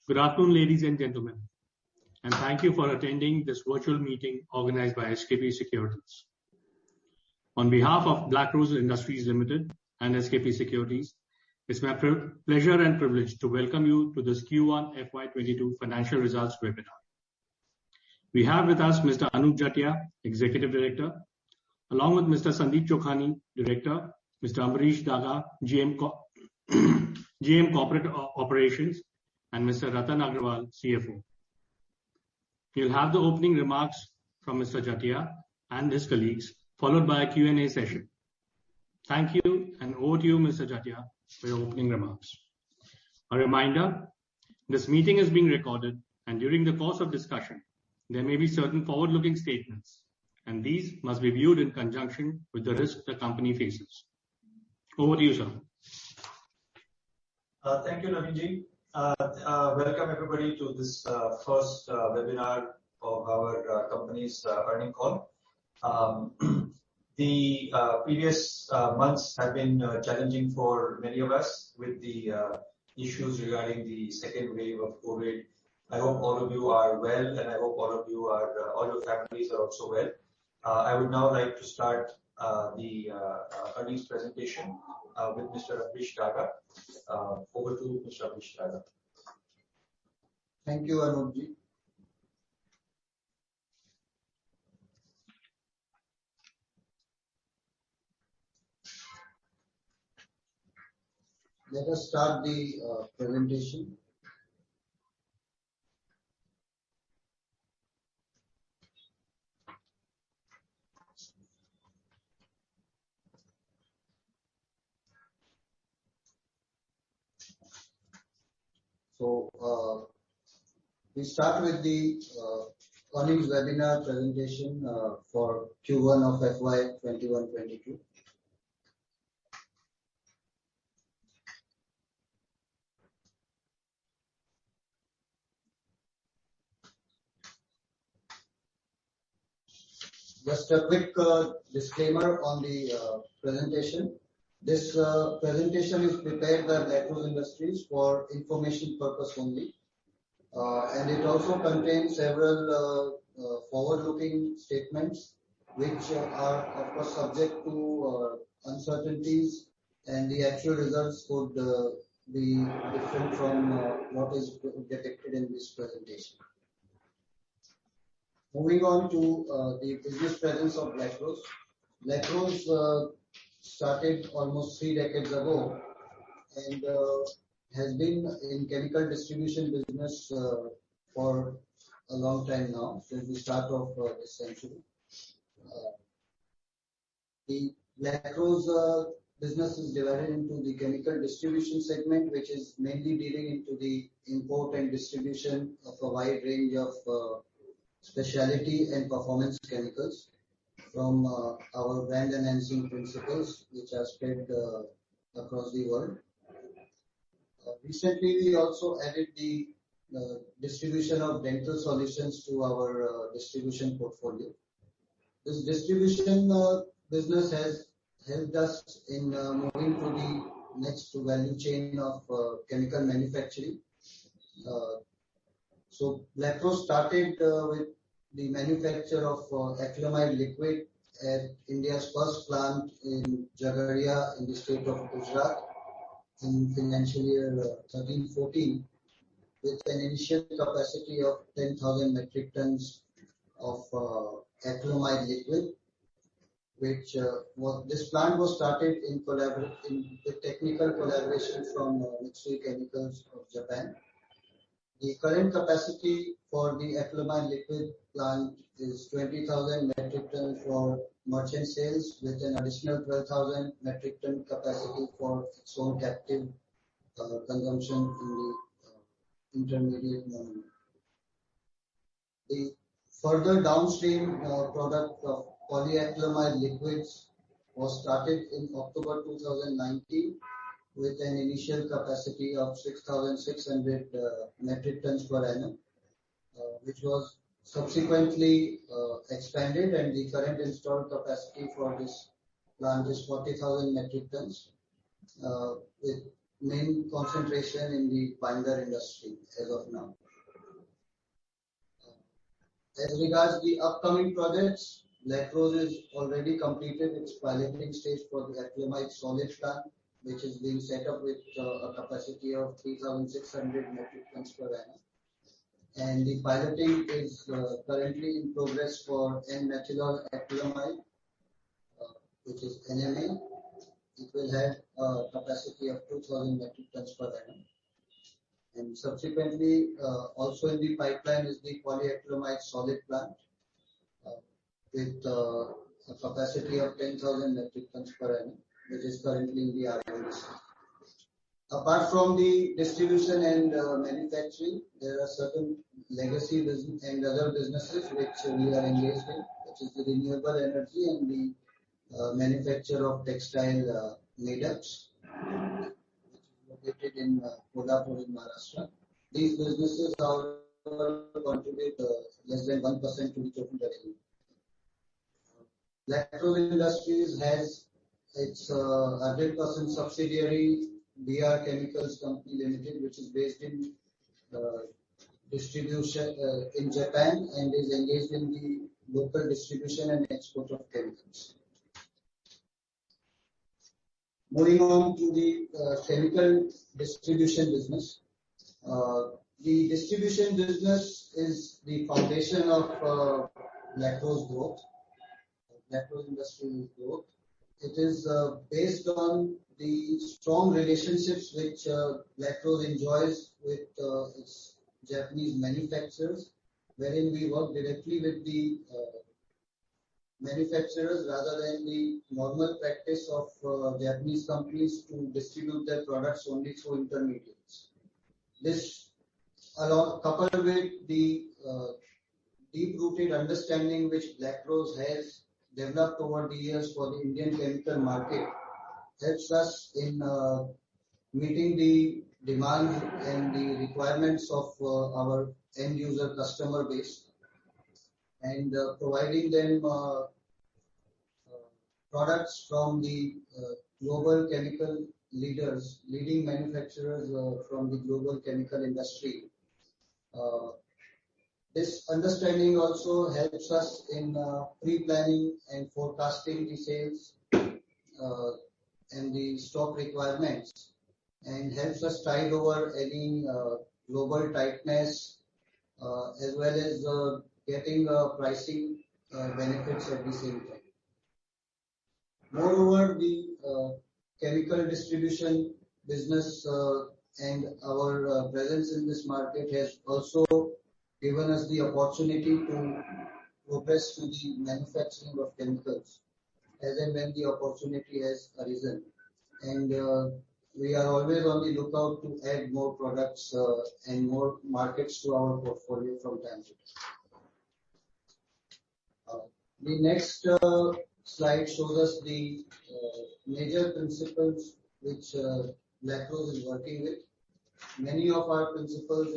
Good afternoon, ladies and gentlemen, and thank you for attending this virtual meeting organized by SKP Securities. On behalf of Black Rose Industries Limited and SKP Securities, it's my pleasure and privilege to welcome you to this Q1 FY22 financial results webinar. We have with us Mr. Anup Jatia, Executive Director, along with Mr. Sandeep Chokhani, Director, Mr. Ambarish Daga, GM Corporate Operations, and Mr. Ratan Agrawal, CFO. We'll have the opening remarks from Mr. Jatia and his colleagues, followed by a Q&A session. Thank you, and over to you, Mr. Jatia, for your opening remarks. A reminder, this meeting is being recorded, and during the course of discussion, there may be certain forward-looking statements, and these must be viewed in conjunction with the risk the company faces. Over to you, sir. Thank you, Navinji. Welcome everybody to this first webinar of our company's earnings call. The previous months have been challenging for many of us with the issues regarding the second wave of COVID. I hope all of you are well, and I hope all your families are also well. I would now like to start the earnings presentation with Mr. Ambarish Daga. Over to Mr. Ambarish Daga. Thank you, Anupji. Let us start the presentation. So we start with the earnings webinar presentation for Q1 of FY 21-22. Just a quick disclaimer on the presentation. This presentation is prepared by Black Rose Industries for information purpose only, and it also contains several forward-looking statements which are of course subject to uncertainties, and the actual results could be different from what is depicted in this presentation. Moving on to the business presence of Black Rose. Black Rose started almost 3 decades ago and has been in chemical distribution business for a long time now, since the start of this century. The Black Rose business is divided into the chemical distribution segment, which is mainly dealing into the import and distribution of a wide range of specialty and performance chemicals from our brand enhancing principles, which are spread across the world. Recently, we also added the distribution of dental solutions to our distribution portfolio. This distribution business has helped us in moving to the next value chain of chemical manufacturing. So Black Rose started with the manufacture of acrylamide liquid at India's first plant in Jhagadia in the state of Gujarat in financial year 13-14, with an initial capacity of 10,000 metric tons of acrylamide liquid, which this plant was started with technical collaboration from Mitsui Chemicals of Japan. The current capacity for the acrylamide liquid plant is 20,000 metric tons for merchant sales, with an additional 12,000 metric ton capacity for its own captive consumption in the intermediate moment. The further downstream product of polyacrylamide liquids was started in October 2019 with an initial capacity of 6,600 metric tons per annum, which was subsequently expanded, and the current installed capacity for this plant is 40,000 metric tons, with main concentration in the binder industry as of now. As regards the upcoming projects, Lacrose is already completed its piloting stage for the acrylamide solid plant, which is being set up with a capacity of 3,600 metric tons per annum. And the piloting is currently in progress for N-methanol acrylamide, which is NMA. It will have a capacity of 2,000 metric tons per annum. And subsequently, also in the pipeline is the polyacrylamide solid plant with a capacity of 10,000 metric tons per annum, which is currently in the R&D stage. Apart from the distribution and manufacturing, there are certain legacy business and other businesses which we are engaged in, which is the renewable energy and the manufacture of textile made-ups, which is located in Kolhapur in Maharashtra. These businesses, however, contribute less than 1% to the total revenue. Lacrose Industries has its 100% subsidiary BR Chemicals Company Limited, which is based in distribution in Japan and is engaged in the local distribution and export of chemicals. Moving on to the chemical distribution business. The distribution business is the foundation of Lacrose growth. Lacrose Industries growth. It is based on the strong relationships which Lacrose enjoys with its Japanese manufacturers, wherein we work directly with the manufacturers rather than the normal practice of Japanese companies to distribute their products only through intermediaries. This, coupled with the deep-rooted understanding which Lacrose has developed over the years for the Indian chemical market, helps us in meeting the demands and the requirements of our end user customer base and providing them products from the global chemical leaders, leading manufacturers from the global chemical industry. This understanding also helps us in pre-planning and forecasting the sales and the stock requirements, and helps us tide over any global tightness as well as getting pricing benefits at the same time. Moreover, the chemical distribution business and our presence in this market has also given us the opportunity to progress to the manufacturing of chemicals as and when the opportunity has arisen. And we are always on the lookout to add more products and more markets to our portfolio from time to time. The next slide shows us the major principles which Lacrose is working with. Many of our principles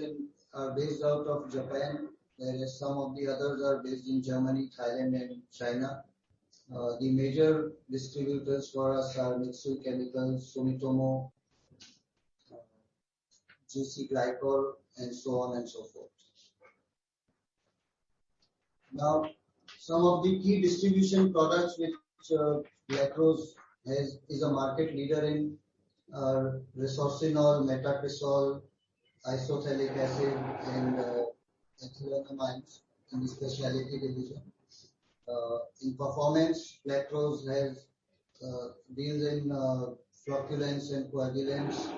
are based out of Japan, whereas some of the others are based in Germany, Thailand and China. The major distributors for us are Mitsui Chemicals, Sumitomo, GC Glycol, and so on and so forth. Now, some of the key distribution products which Lacrose is a market leader in are resorcinol, metacresol, isothalic acid, and ethylenamines in the specialty division. In performance, Lacrose has deals in flocculants and coagulants,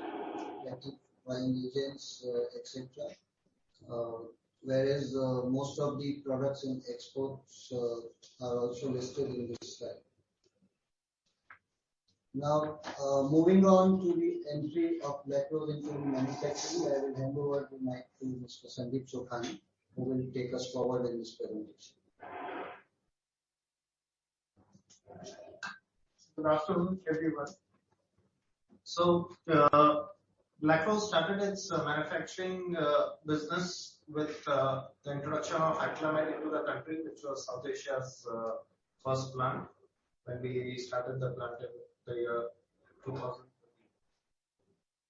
rectifying agents, etc. Whereas most of the products in exports are also listed in this slide. Now, moving on to the entry of Lacrose into manufacturing, I will hand over the mic to Mr. Sandeep Chokhani, who will take us forward in this presentation. Good afternoon, everyone. So, Lacrose started its manufacturing business with the introduction of acrylamide into the country, which was South Asia's first plant when we started the plant in the year 2000.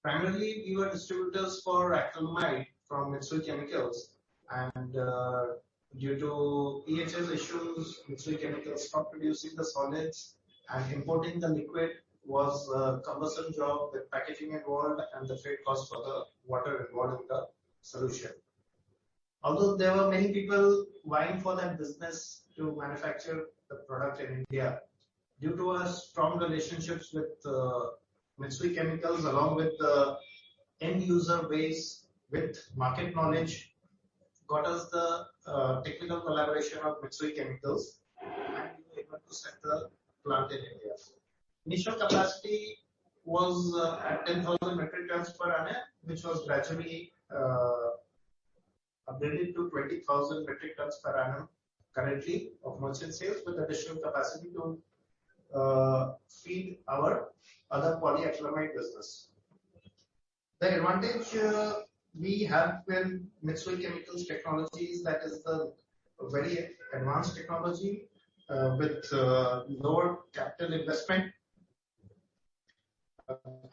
Primarily, we were distributors for acrylamide from Mitsui Chemicals, and due to EHS issues, Mitsui Chemicals stopped producing the solids, and importing the liquid was a cumbersome job with packaging involved and the freight cost for the water involved in the solution. Although there were many people vying for that business to manufacture the product in India, due to our strong relationships with Mitsui Chemicals, along with the end user base with market knowledge, got us the technical collaboration of Mitsui Chemicals, and we were able to set the plant in India. Initial capacity was at 10,000 metric tons per annum, which was gradually upgraded to 20,000 metric tons per annum currently of merchant sales, with additional capacity to feed our other polyacrylamide business. The advantage we have with Mitsui Chemicals technologies, that is the very advanced technology with lower capital investment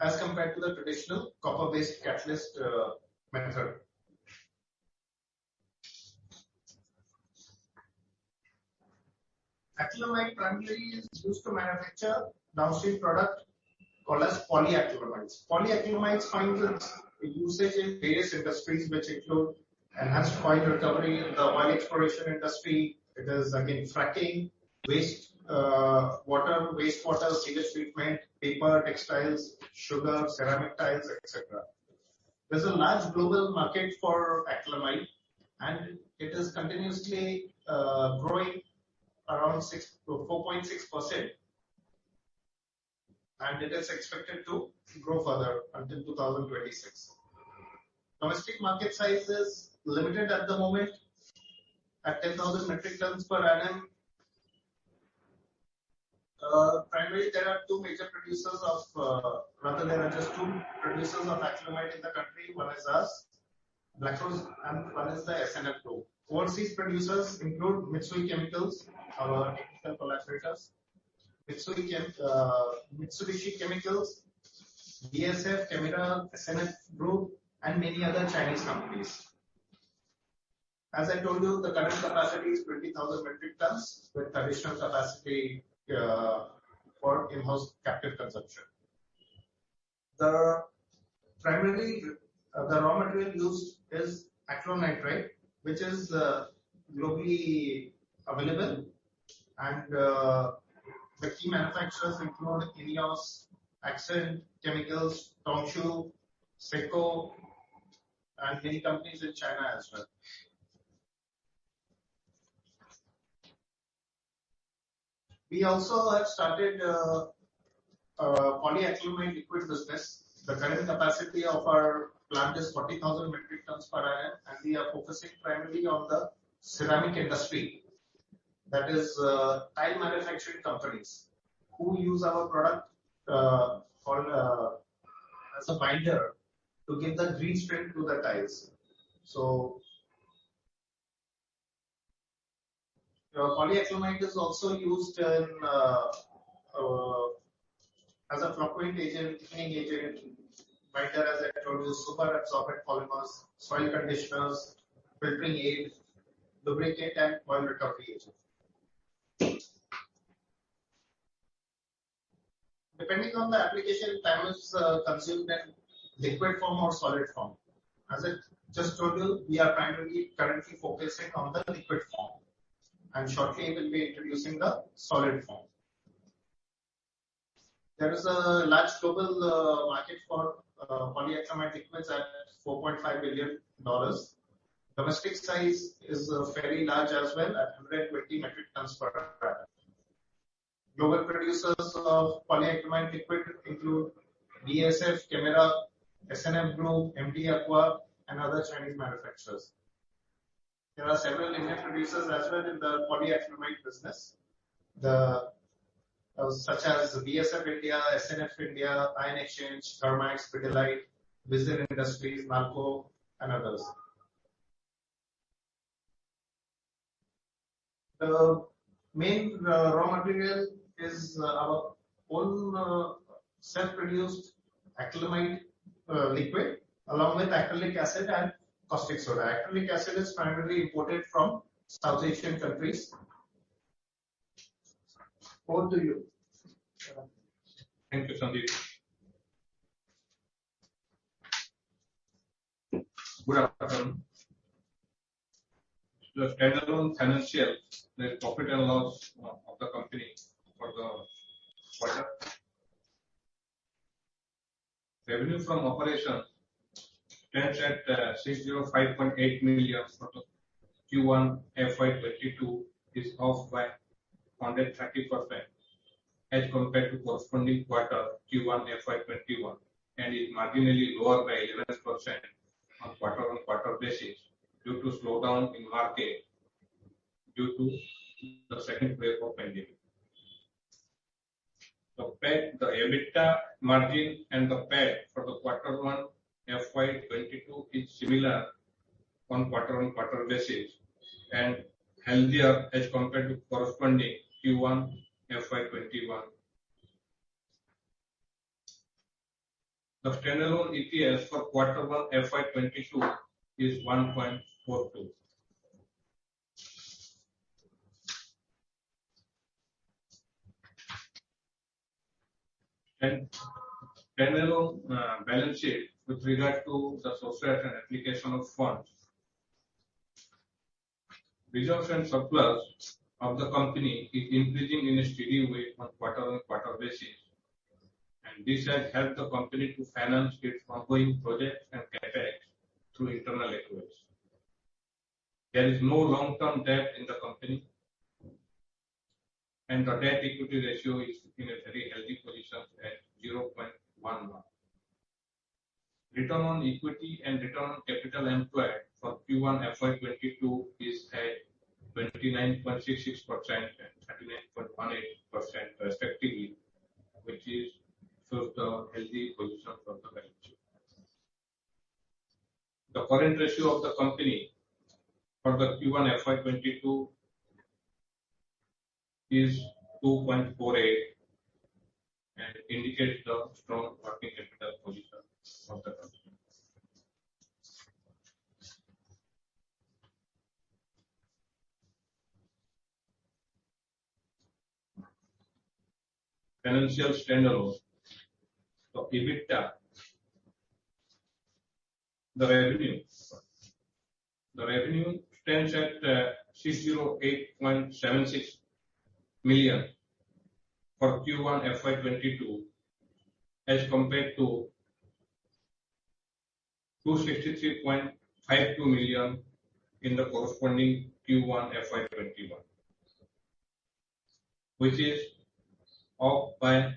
as compared to the traditional copper-based catalyst method. Acrylamide primarily is used to manufacture downstream product called as polyacrylamides. Polyacrylamides find its usage in various industries, which include enhanced oil recovery in the oil exploration industry. It is again fracking, wastewater, sewage treatment, paper, textiles, sugar, ceramic tiles, etc. There's a large global market for acrylamide, and it is continuously growing around 4.6%, and it is expected to grow further until 2026. Domestic market size is limited at the moment at 10,000 metric tons per annum. Primarily, there are two major producers of, rather there are just two producers of acrylamide in the country. One is us, Blackrose, and one is the SNF Group. Overseas producers include Mitsui Chemicals, our technical collaborators, Mitsubishi Chemicals, BASF, Kemira, SNF Group, and many other Chinese companies. As I told you, the current capacity is 20,000 metric tons with additional capacity for in-house captive consumption. Primarily, the raw material used is acrylonitrile, which is globally available, and the key manufacturers include INEOS, Accent Chemicals, Tongshu, Seco, and many companies in China as well. We also have started polyacrylamide liquid business. The current capacity of our plant is 40,000 metric tons per annum, and we are focusing primarily on the ceramic industry. That is tile manufacturing companies who use our product as a binder to give the green strength to the tiles. So polyacrylamide is also used in, as a flocculant agent, cleaning agent, binder, as I told you, super absorbent polymers, soil conditioners, filtering aid, lubricant, and oil recovery agent. Depending on the application, time is consumed in liquid form or solid form. As I just told you, we are primarily currently focusing on the liquid form, and shortly we'll be introducing the solid form. There is a large global market for polyacrylamide liquids at $4.5 billion. Domestic size is fairly large as well at 120 metric tons per annum. Global producers of polyacrylamide liquid include BASF, Kemira, SNF Group, MD Aqua, and other Chinese manufacturers. There are several Indian producers as well in the polyacrylamide business, such as BASF India, SNF India, Ion Exchange, Thermax, Pidilite, Vizir Industries, Nalco, and others. The main raw material is our own self-produced acrylamide liquid along with acrylic acid and caustic soda. Acrylic acid is primarily imported from South Asian countries. Over to you. Thank you, Sandeep. Good afternoon. The standalone financial, the profit and loss of the company for the quarter. Revenue from operations stands at 605.8 million for the Q1 FY22, is off by 130% as compared to corresponding quarter Q1 FY21, and is marginally lower by 11% on quarter-on-quarter basis due to slowdown in market due to the second wave of pandemic. The PAT, the EBITDA margin and the PAT for the quarter 1 FY22 is similar on quarter-on-quarter basis and healthier as compared to corresponding Q1 FY21. The standalone EPS for quarter 1 FY22 is 1.42. And standalone balance sheet with regard to the sources and application of funds. Reserves and surplus of the company is increasing in a steady way on quarter-on-quarter basis. And this has helped the company to finance its ongoing projects and capex through internal accruals. There is no long-term debt in the company, and the debt equity ratio is in a very healthy position at 0.11. Return on equity and return on capital employed for Q1 FY22 is at 29.66% and 39.18% respectively, which is shows the healthy position for the balance sheet. The current ratio of the company for the Q1 FY22 is 2.48 and indicates the strong working capital position of the company. Financial standalone. So EBITDA, the revenue stands at 608.76 million for Q1 FY22 as compared to 263.52 million in the corresponding Q1 FY21, which is off by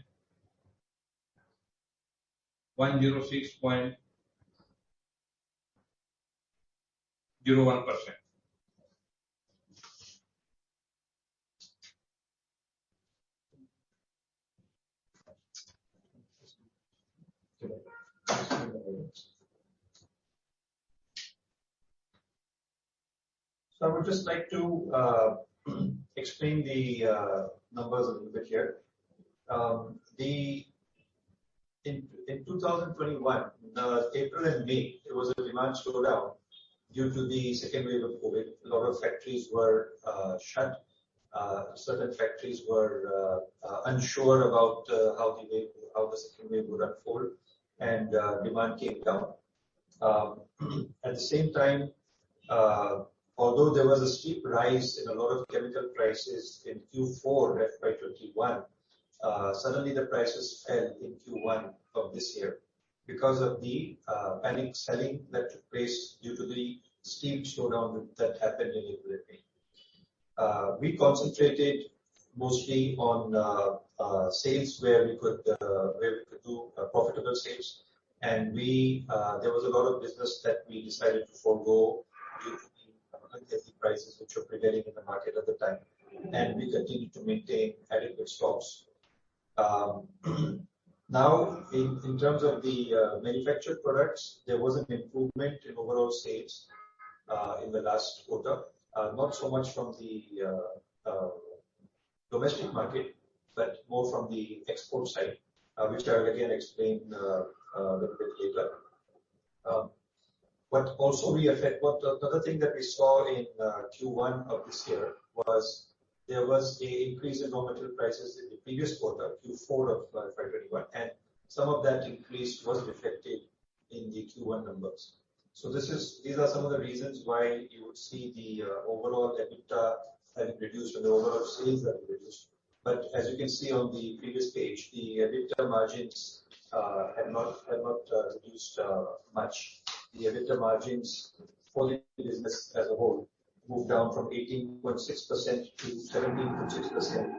106.01%. So I would just like to explain the numbers a little bit here. In 2021, April and May, there was a demand slowdown due to the second wave of COVID. A lot of factories were shut. Certain factories were unsure about how the second wave would unfold, and demand came down. At the same time, although there was a steep rise in a lot of chemical prices in Q4 FY21, suddenly the prices fell in Q1 of this year because of the panic selling that took place due to the steep slowdown that happened in April and May. We concentrated mostly on sales where we could do profitable sales, and there was a lot of business that we decided to forego due to the unhealthy prices which were prevailing in the market at the time, and we continued to maintain adequate stocks. Now, in terms of the manufactured products, there was an improvement in overall sales in the last quarter. Not so much from the domestic market, but more from the export side, which I will again explain a little bit later. What the other thing that we saw in Q1 of this year was there was an increase in raw material prices in the previous quarter, Q4 of FY21, and some of that increase was reflected in the Q1 numbers. So these are some of the reasons why you would see the overall EBITDA having reduced and the overall sales having reduced. But as you can see on the previous page, the EBITDA margins have not reduced much. The EBITDA margins for the business as a whole moved down from 18.6% to 17.6%,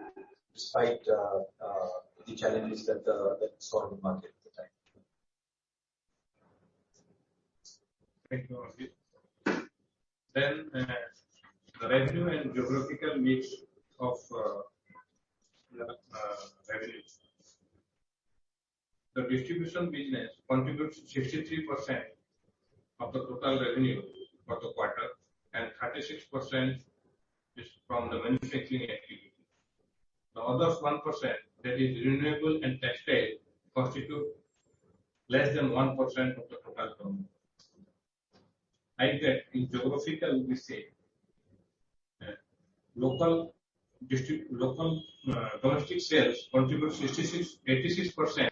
despite the challenges that we saw in the market at the time. Thank you, Ankit. Then the revenue and geographical mix of revenue. The distribution business contributes 63% of the total revenue for the quarter, and 36% is from the manufacturing activity. The other 1%, that is renewable and textile, constitute less than 1% of the total turnover. Like that, in geographical, we say local domestic sales contribute 86%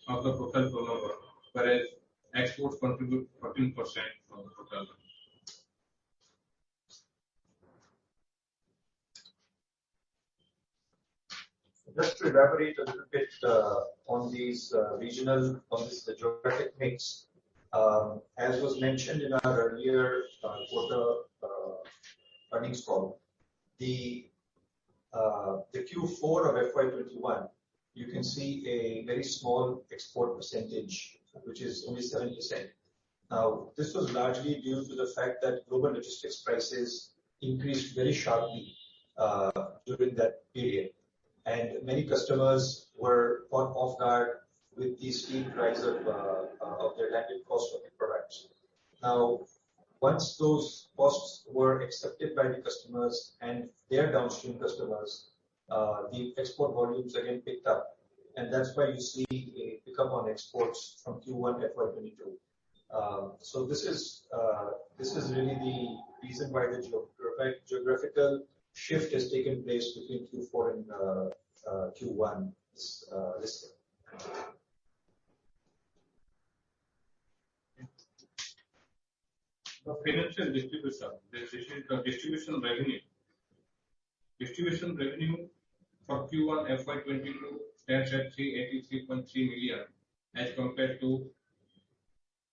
of the total turnover, whereas exports contribute 14% of the total. Just to elaborate a little bit on these the geographic mix, as was mentioned in our earlier quarter earnings call, the Q4 of FY21, you can see a very small export percentage, which is only 7%. Now, this was largely due to the fact that global logistics prices increased very sharply during that period, and many customers were caught off guard with the steep rise of their landed cost of the products. Now, once those costs were accepted by the customers and their downstream customers, the export volumes again picked up, and that's why you see a pickup on exports from Q1 FY22. So this is really the reason why the geographical shift has taken place between Q4 and Q1 this year. The financial distribution, this is the distribution revenue. Distribution revenue for Q1 FY22 stands at 383.3 million as compared to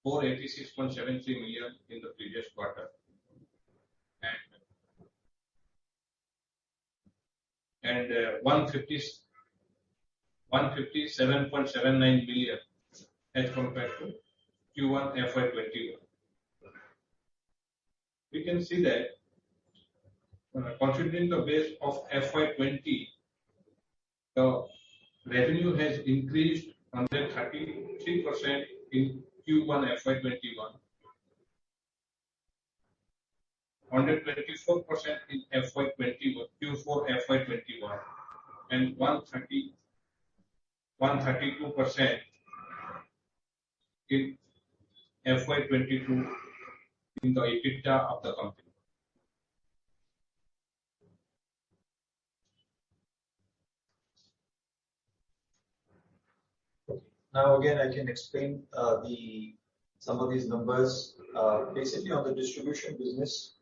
486.73 million in the previous quarter, and 157.79 million as compared to Q1 FY21. We can see that considering the base of FY20, the revenue has increased 133% in Q1 FY21, 124% in FY21, Q4 FY21, and 132% in FY22 in the EBITDA of the company. Now again, I can explain some of these numbers. Basically, on the distribution business,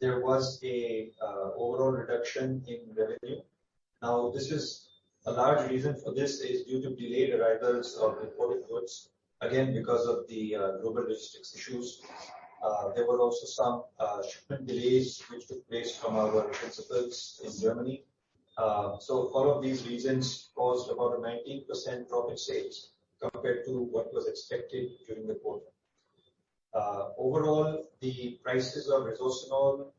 there was a overall reduction in revenue. Now, this is a large reason for this is due to delayed arrivals of imported goods, again because of the global logistics issues. There were also some shipment delays which took place from our principals in Germany. So all of these reasons caused about a 19% drop in sales compared to what was expected during the quarter. Overall, the prices of resorcinol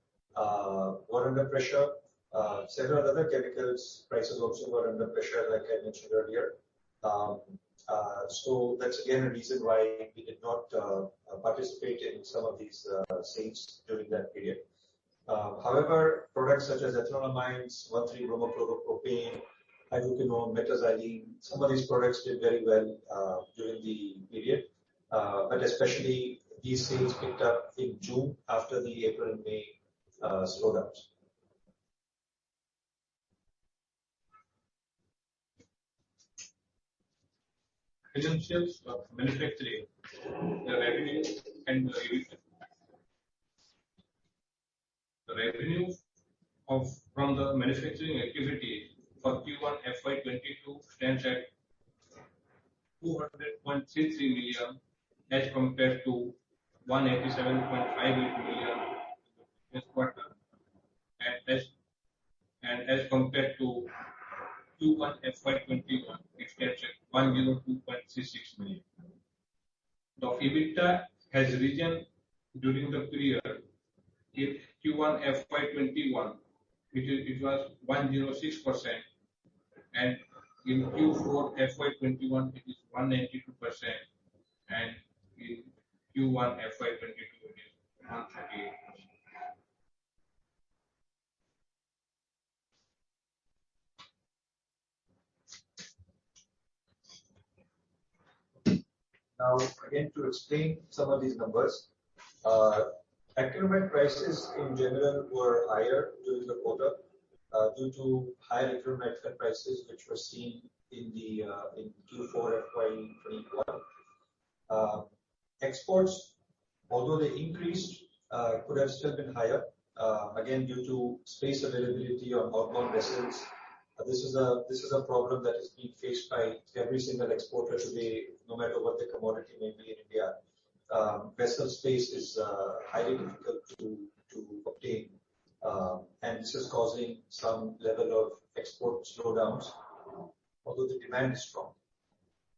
were under pressure. Several other chemicals prices also were under pressure, like I mentioned earlier. So that's again a reason why we did not participate in some of these sales during that period. However, products such as ethanolamines, 1,3-bromochloro-propane, hydroquinone, metazylene, some of these products did very well during the period. but especially these sales picked up in June after the April and May slowdowns. Financials of manufacturing, the revenue and the EBITDA. The revenue from the manufacturing activity for Q1 FY22 stands at 200.33 million as compared to 187.58 million this quarter, and as compared to Q1 FY21, it stands at 102.36 million. The EBITDA has risen during the period. In Q1 FY21, it was 106%, and in Q4 FY21 it is 192%, and in Q1 FY22 it is 138%. Now, again, to explain some of these numbers, acrylamide prices in general were higher during the quarter due to higher acrylamide prices, which were seen in Q4 FY21. Exports, although they increased, could have still been higher, again due to space availability on outbound vessels. This is a problem that is being faced by every single exporter today, no matter what the commodity may be in India. Vessel space is highly difficult to obtain, and this is causing some level of export slowdowns, although the demand is strong.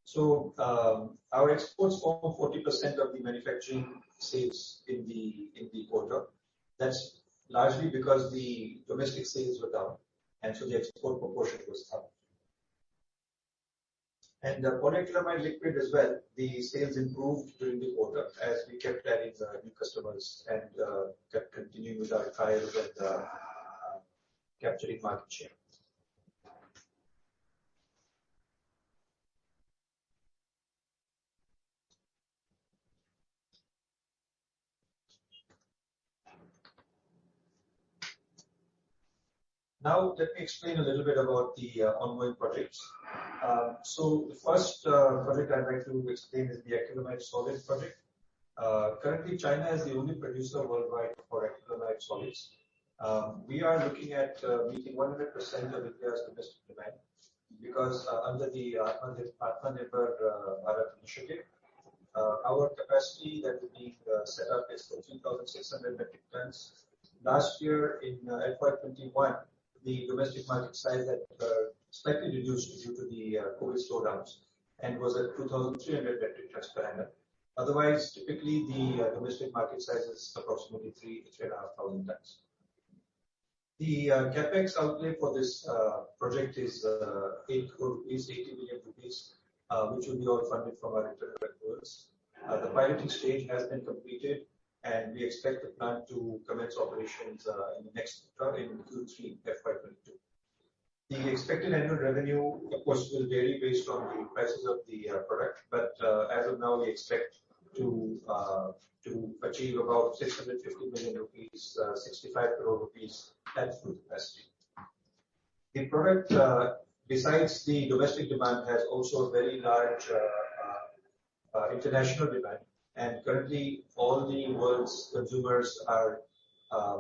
So our exports form 40% of the manufacturing sales in the quarter. That's largely because the domestic sales were down, and so the export proportion was up. And the polyacrylamide liquid as well, the sales improved during the quarter as we kept adding new customers and kept continuing with our trials and capturing market share. Now, let me explain a little bit about the ongoing projects. So the first project I'd like to explain is the acrylamide solids project. Currently, China is the only producer worldwide for acrylamide solids. We are looking at meeting 100% of India's domestic demand because under the Atmanirbhar Bharat initiative, our capacity that is being set up is for 3,600 metric tons. Last year in FY21, the domestic market size had slightly reduced due to the COVID slowdowns and was at 2,300 metric tons per annum. Otherwise, typically the domestic market size is approximately 3,500 tons. The capex outlay for this project is 8 crore rupees, 80 million rupees, which will be all funded from our internal accruals. The piloting stage has been completed, and we expect the plant to commence operations in the next quarter, in Q3 FY22. The expected annual revenue, of course, will vary based on the prices of the product, but as of now, we expect to achieve about 650 million rupees, 65 crore rupees at full capacity. The product, besides the domestic demand, has also a very large international demand. And currently, all the world's consumers are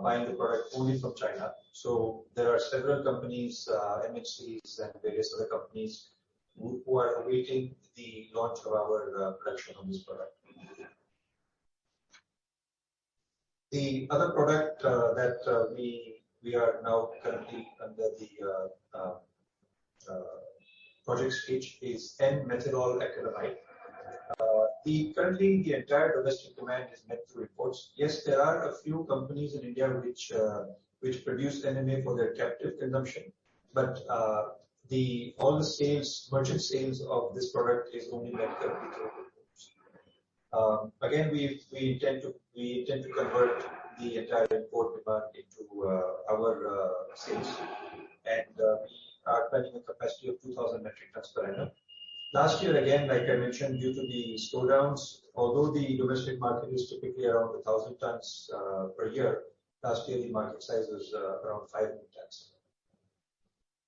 buying the product only from China. So there are several companies, MNCs and various other companies who are awaiting the launch of our production of this product. The other product that we are now currently under the project stage is N-methanol acrylamide. Currently, the entire domestic demand is met through imports. Yes, there are a few companies in India which produce NMA for their captive consumption, but all the sales, merchant sales of this product is only met through imports. Again, we intend to convert the entire import demand into our sales, and we are planning a capacity of 2,000 metric tons per annum. Last year, again, like I mentioned, due to the slowdowns, although the domestic market is typically around 1,000 tons per year, last year the market size was around 500 tons.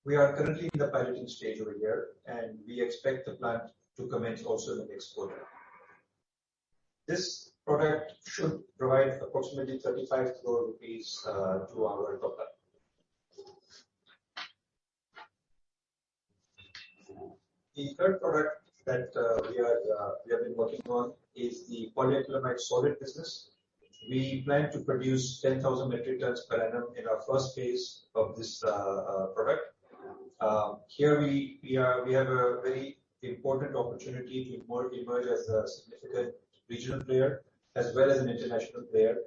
We are currently in the piloting stage over here, and we expect the plant to commence also in the next quarter. This product should provide approximately 35 crore rupees to our top line. The third product that we have been working on is the polyacrylamide solid business. We plan to produce 10,000 metric tons per annum in our first phase of this product. Here we have a very important opportunity to emerge as a significant regional player as well as an international player.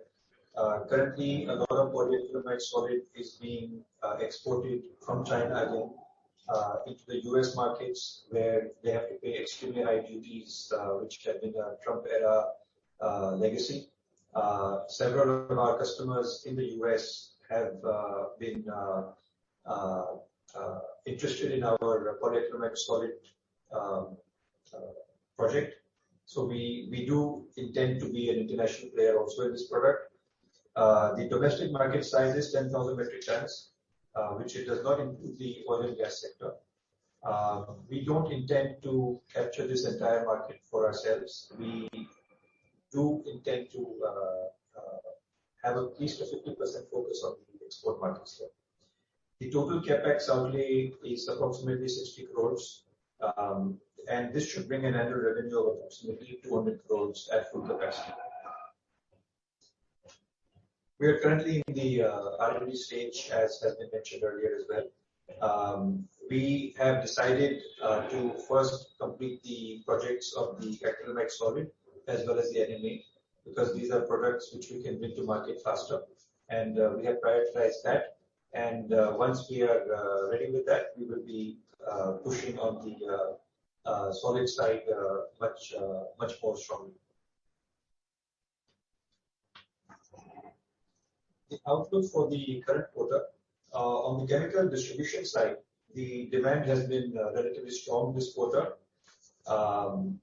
Currently, a lot of polyacrylamide solid is being exported from China again into the US markets, where they have to pay extremely high duties, which have been a Trump era legacy. Several of our customers in the US have been interested in our polyacrylamide solid project. So we do intend to be an international player also in this product. The domestic market size is 10,000 metric tons, which it does not include the oil and gas sector. We don't intend to capture this entire market for ourselves. We do intend to have at least a 50% focus on the export markets here. The total capex outlay is approximately 60 crores, and this should bring an annual revenue of approximately 200 crores at full capacity. We are currently in the R&D stage, as has been mentioned earlier as well. We have decided to first complete the projects of the acrylamide solid as well as the NMA, because these are products which we can bring to market faster, and we have prioritized that. And once we are ready with that, we will be pushing on the solid side much more strongly. The outlook for the current quarter, on the chemical distribution side, the demand has been relatively strong this quarter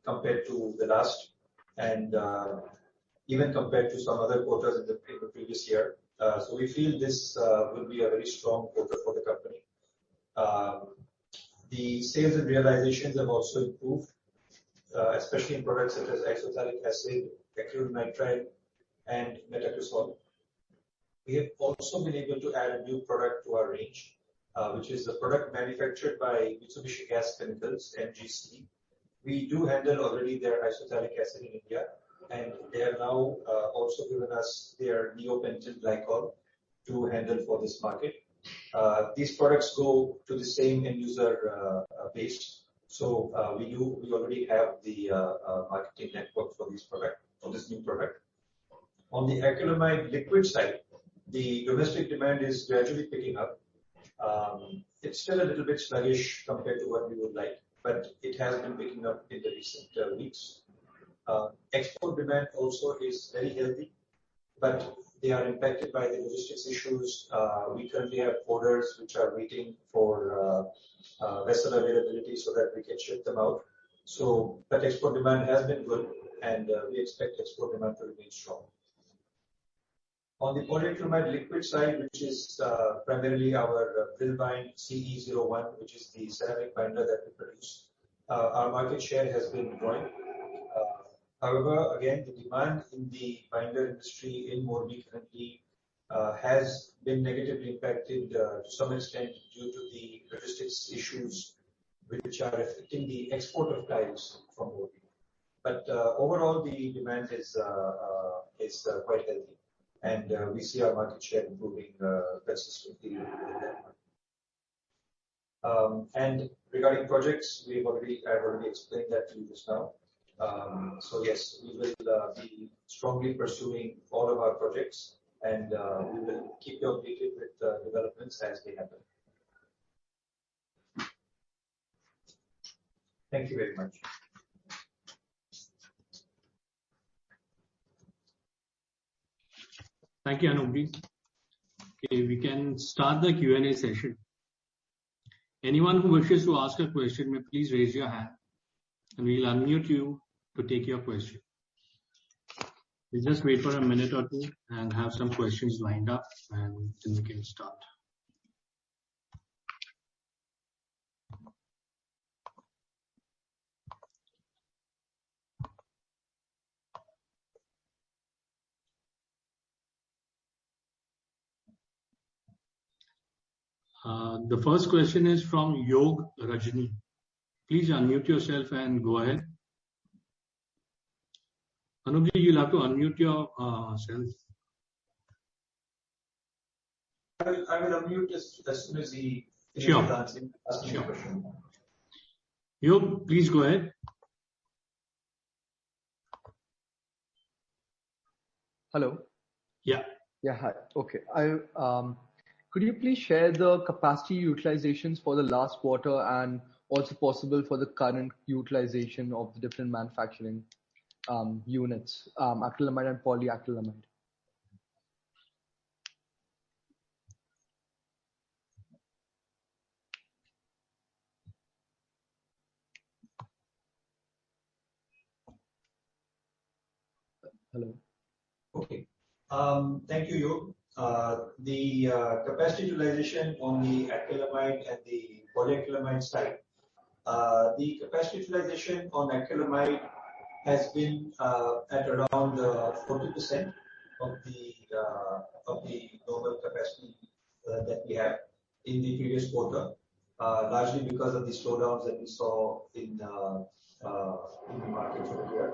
compared to the last, and even compared to some other quarters in the previous year. So we feel this will be a very strong quarter for the company. The sales and realizations have also improved, especially in products such as isophthalic acid, acrylonitrile, and metacresol. We have also been able to add a new product to our range, which is a product manufactured by Mitsubishi Gas Chemicals, MGC. We do handle already their isophthalic acid in India, and they have now also given us their neopentyl glycol to handle for this market. These products go to the same end user base, so we already have the marketing network for this new product. On the acrylamide liquid side, the domestic demand is gradually picking up. It's still a little bit sluggish compared to what we would like, but it has been picking up in the recent weeks. Export demand also is very healthy, but they are impacted by the logistics issues. We currently have orders which are waiting for vessel availability so that we can ship them out. But export demand has been good, and we expect export demand to remain strong. On the polyacrylamide liquid side, which is primarily our Brilbind CE01, which is the ceramic binder that we produce, our market share has been growing. However, again, the demand in the binder industry in Morbi currently has been negatively impacted to some extent due to the logistics issues which are affecting the export of tiles from Morbi. But overall, the demand is quite healthy, and we see our market share improving consistently in that market. And regarding projects, I've already explained that to you just now. So yes, we will be strongly pursuing all of our projects, and we will keep you updated with developments as they happen. Thank you very much. Thank you, Anubji. Okay, we can start the Q&A session. Anyone who wishes to ask a question may please raise your hand and we'll unmute you to take your question. We'll just wait for a minute or two and have some questions lined up, and then we can start. The first question is from Yog Rajni. Please unmute yourself and go ahead. Anuj, you'll have to unmute yourself. I will unmute as soon as he Sure. asking the question. Yog, please go ahead. Hello. Yeah. Yeah, hi. Okay. Could you please share the capacity utilizations for the last quarter and also possible for the current utilization of the different manufacturing units, acrylamide and polyacrylamide? Hello. Okay. Thank you, Yog. The capacity utilization on the acrylamide and the polyacrylamide side. The capacity utilization on acrylamide has been at around 40% of the normal capacity that we have in the previous quarter, largely because of the slowdowns that we saw in the market over here.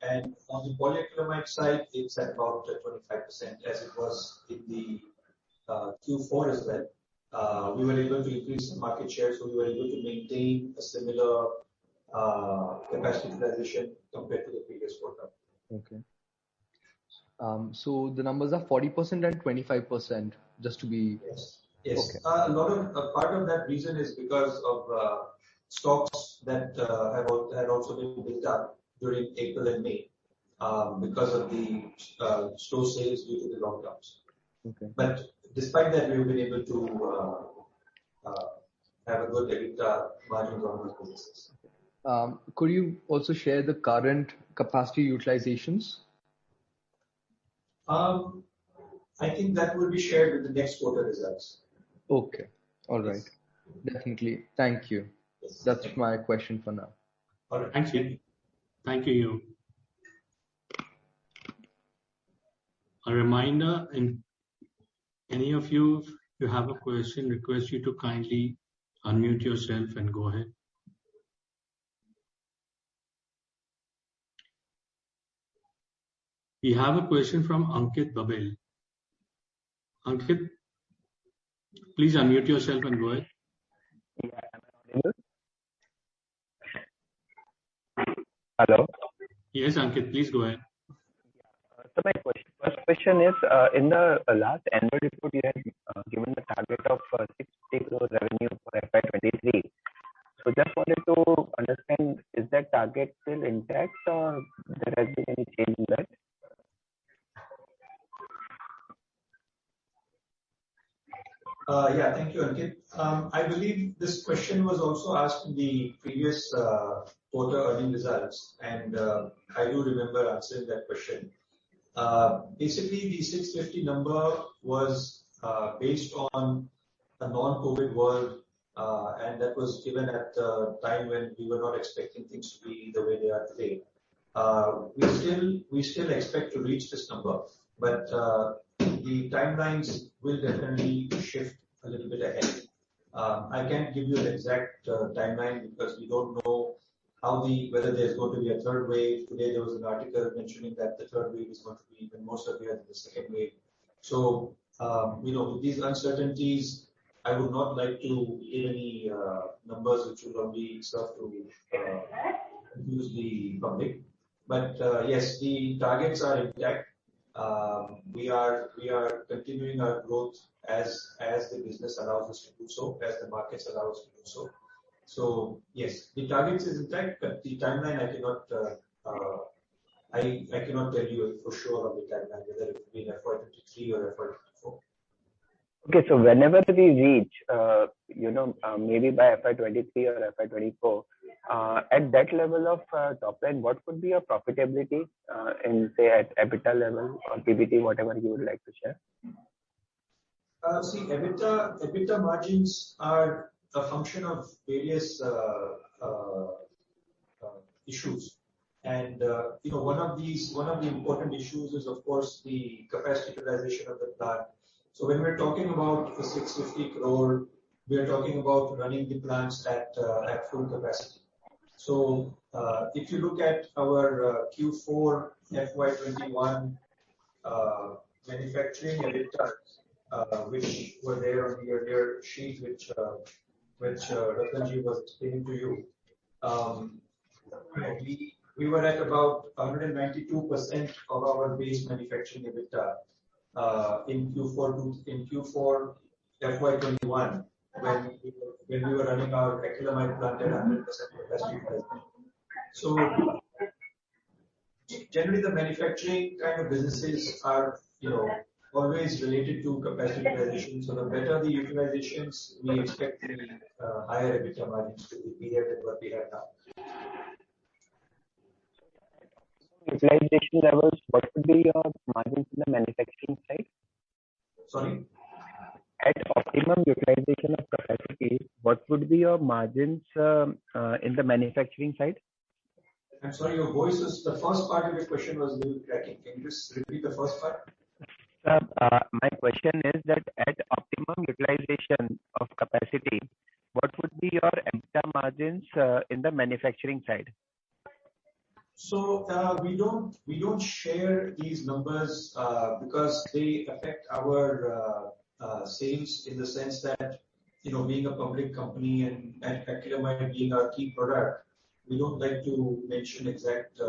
And on the polyacrylamide side, it's at about 25% as it was in the Q4 as well. We were able to increase the market share, so we were able to maintain a similar capacity utilization compared to the previous quarter. Okay. So the numbers are 40% and 25%, just to be... Yes. Yes. Okay. A part of that reason is because of stocks that had also been built up during April and May because of the slow sales due to the lockdowns. Okay. But despite that, we've been able to have a good EBITDA margins on those businesses. Could you also share the current capacity utilizations? I think that will be shared with the next quarter results. Okay. All right. Definitely. Thank you. Yes. That's my question for now. All right. Thank you. Thank you. A reminder, in any of you, if you have a question, request you to kindly unmute yourself and go ahead. We have a question from Ankit Babel. Ankit, please unmute yourself and go ahead. Yeah, am I audible? Hello? Yes, Ankit, please go ahead. So my first question is, in the last annual report, you had given the target of 650 crore revenue for FY23. So just wanted to understand, is that target still intact or there has been any change in that? Yeah, thank you, Ankit. I believe this question was also asked in the previous quarter earnings results, and I do remember answering that question. Basically, the 650 number was based on a non-COVID world, and that was given at the time when we were not expecting things to be the way they are today. We still expect to reach this number, but the timelines will definitely shift a little bit ahead. I can't give you an exact timeline because we don't know whether there's going to be a third wave. Today there was an article mentioning that the third wave is going to be even more severe than the second wave. So, with these uncertainties, I would not like to give any numbers which will only serve to confuse the public. But yes, the targets are intact. We are continuing our growth as the business allows us to do so, as the markets allow us to do so. So yes, the targets is intact, but the timeline I cannot tell you for sure on the timeline, whether it will be in FY23 or FY24. Okay, so whenever we reach, maybe by FY23 or FY24, at that level of top line, what could be your profitability in, say, at EBITDA level or PBT, whatever you would like to share? See, EBITDA margins are a function of various issues. And one of the important issues is, of course, the capacity utilization of the plant. So when we're talking about the 650 crore, we are talking about running the plants at full capacity. So if you look at our Q4 FY21 manufacturing EBITDA, which were there on the earlier sheet, which Ratanji was explaining to you, we were at about 192% of our base manufacturing EBITDA in Q4 FY21 when we were running our acrylamide plant at 100% capacity utilization. So generally, the manufacturing kind of businesses are always related to capacity utilization. So the better the utilizations, we expect the higher EBITDA margins to be here than what we have now. Utilization levels, what would be your margins in the manufacturing side? Sorry? At optimum utilization of capacity, what would be your margins in the manufacturing side? I'm sorry, your voice is, the first part of your question was a little cracking. Can you just repeat the first part? My question is that at optimum utilization of capacity, what would be your EBITDA margins in the manufacturing side? So we don't share these numbers because they affect our sales in the sense that being a public company and acrylamide being our key product, we don't like to mention exact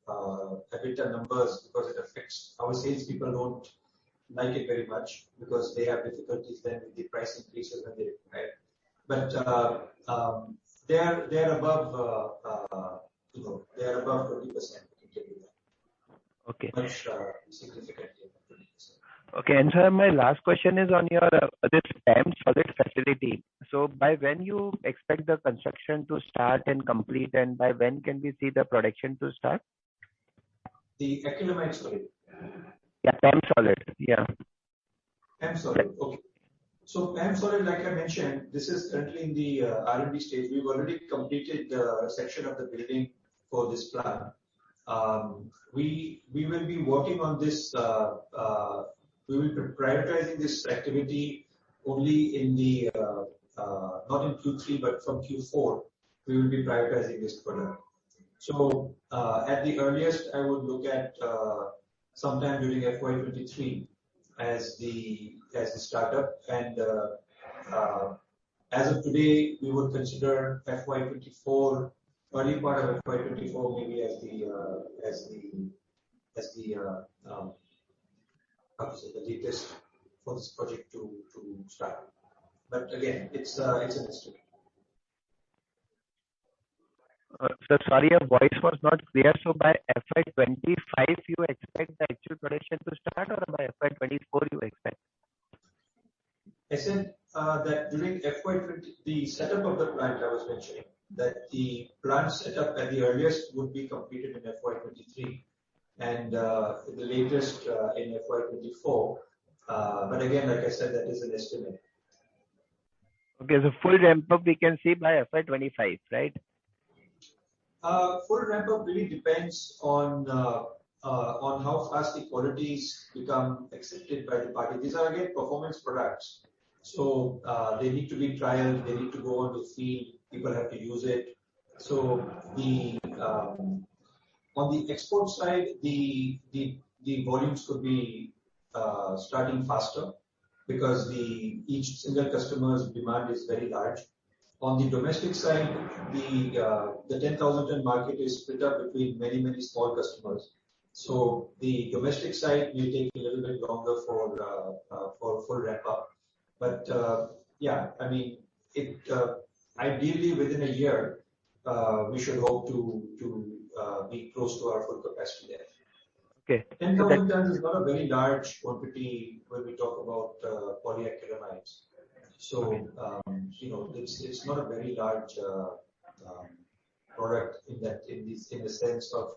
EBITDA numbers because it affects our salespeople. Don't like it very much because they have difficulties then with the price increases when they require. But they're above. They are above 20%. I can tell you that. Okay. Much significantly above 20%. Okay, and sir, my last question is on your this PAM solid facility. So by when you expect the construction to start and complete, and by when can we see the production to start? The acrylamide solid. Yeah, PAM solid. Yeah. PAM solid. Okay. So PAM solid, like I mentioned, this is currently in the R&D stage. We've already completed the section of the building for this plant. We will be working on this. We will be prioritizing this activity only in the not in Q3 but from Q4. We will be prioritizing this product. So at the earliest, I would look at sometime during FY23 as the startup, and as of today, we would consider FY24, early part of FY24, maybe as the latest for this project to start. But again, it's an estimate. So sorry, your voice was not clear. So by FY25, you expect the actual production to start, or by FY24 you expect? I said that during FY20, the setup of the plant I was mentioning, that the plant setup at the earliest would be completed in FY23 and the latest in FY24. But again, like I said, that is an estimate. Okay, so full ramp up we can see by FY25, right? Full ramp up really depends on how fast the qualities become accepted by the party. These are again performance products, so they need to be trialed. They need to go on the field. People have to use it. So on the export side, the volumes could be starting faster because each single customer's demand is very large. On the domestic side, the 10,000 ton market is split up between many small customers. So the domestic side may take a little bit longer for full ramp up. But yeah, I mean, ideally within a year, we should hope to be close to our full capacity there. Okay. 10,000 tons is not a very large quantity when we talk about polyacrylamides. So, it's not a very large product in the sense of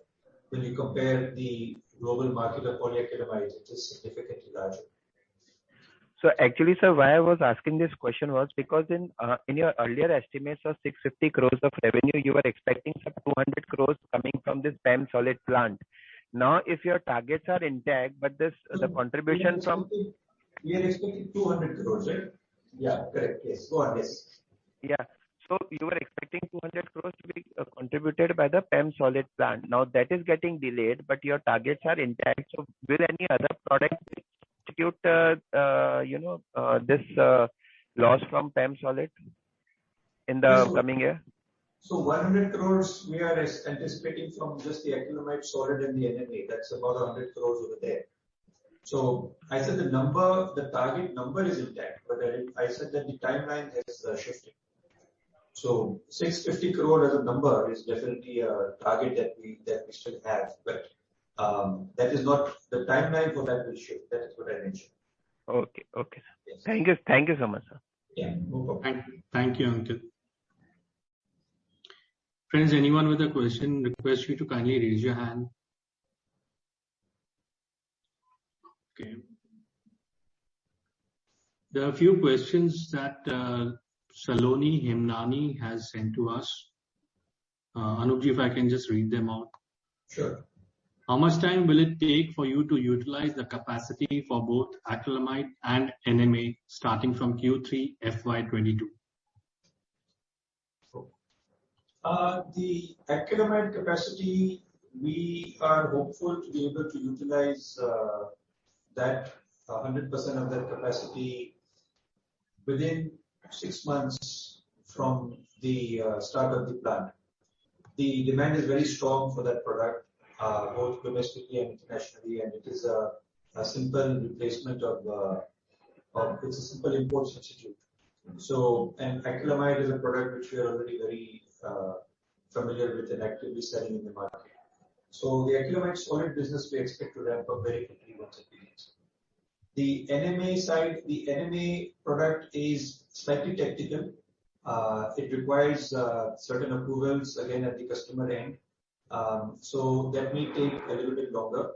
when you compare the global market of polyacrylamides, it is significantly larger. So actually, sir, why I was asking this question was because in your earlier estimates of 650 crores of revenue, you were expecting some 200 crores coming from this PEM solid plant. Now, if your targets are intact, but the contribution from... We are expecting 200 crores, right? Yeah, correct. Yes. Go on, yes. Yeah. So you were expecting 200 crores to be contributed by the PEM solid plant. Now that is getting delayed, but your targets are intact. So will any other product substitute, this loss from PEM solid in the coming year? So 100 crores we are anticipating from just the acrylamide solid and the NMA. That's about 100 crores over there. So I said the target number is intact, but I said that the timeline has shifted. So 650 crore as a number is definitely a target that we still have, but that is not the timeline for that will shift. That is what I mentioned. Okay. Yes. Thank you so much, sir. Yeah, no problem. Thank you, Ankit. Friends, anyone with a question, request you to kindly raise your hand. Okay. There are a few questions that Saloni Himnani has sent to us. Anupji, if I can just read them out. Sure. How much time will it take for you to utilize the capacity for both acrylamide and NMA starting from Q3 FY22? The acrylamide capacity, we are hopeful to be able to utilize that 100% of that capacity within 6 months from the start of the plant. The demand is very strong for that product, both domestically and internationally, and it is a simple replacement it's a simple import substitute. So, and acrylamide is a product which we are already very familiar with and actively selling in the market. So the acrylamide solid business we expect to ramp up very quickly once it begins. The NMA side, the NMA product is slightly technical. It requires certain approvals again at the customer end. So that may take a little bit longer.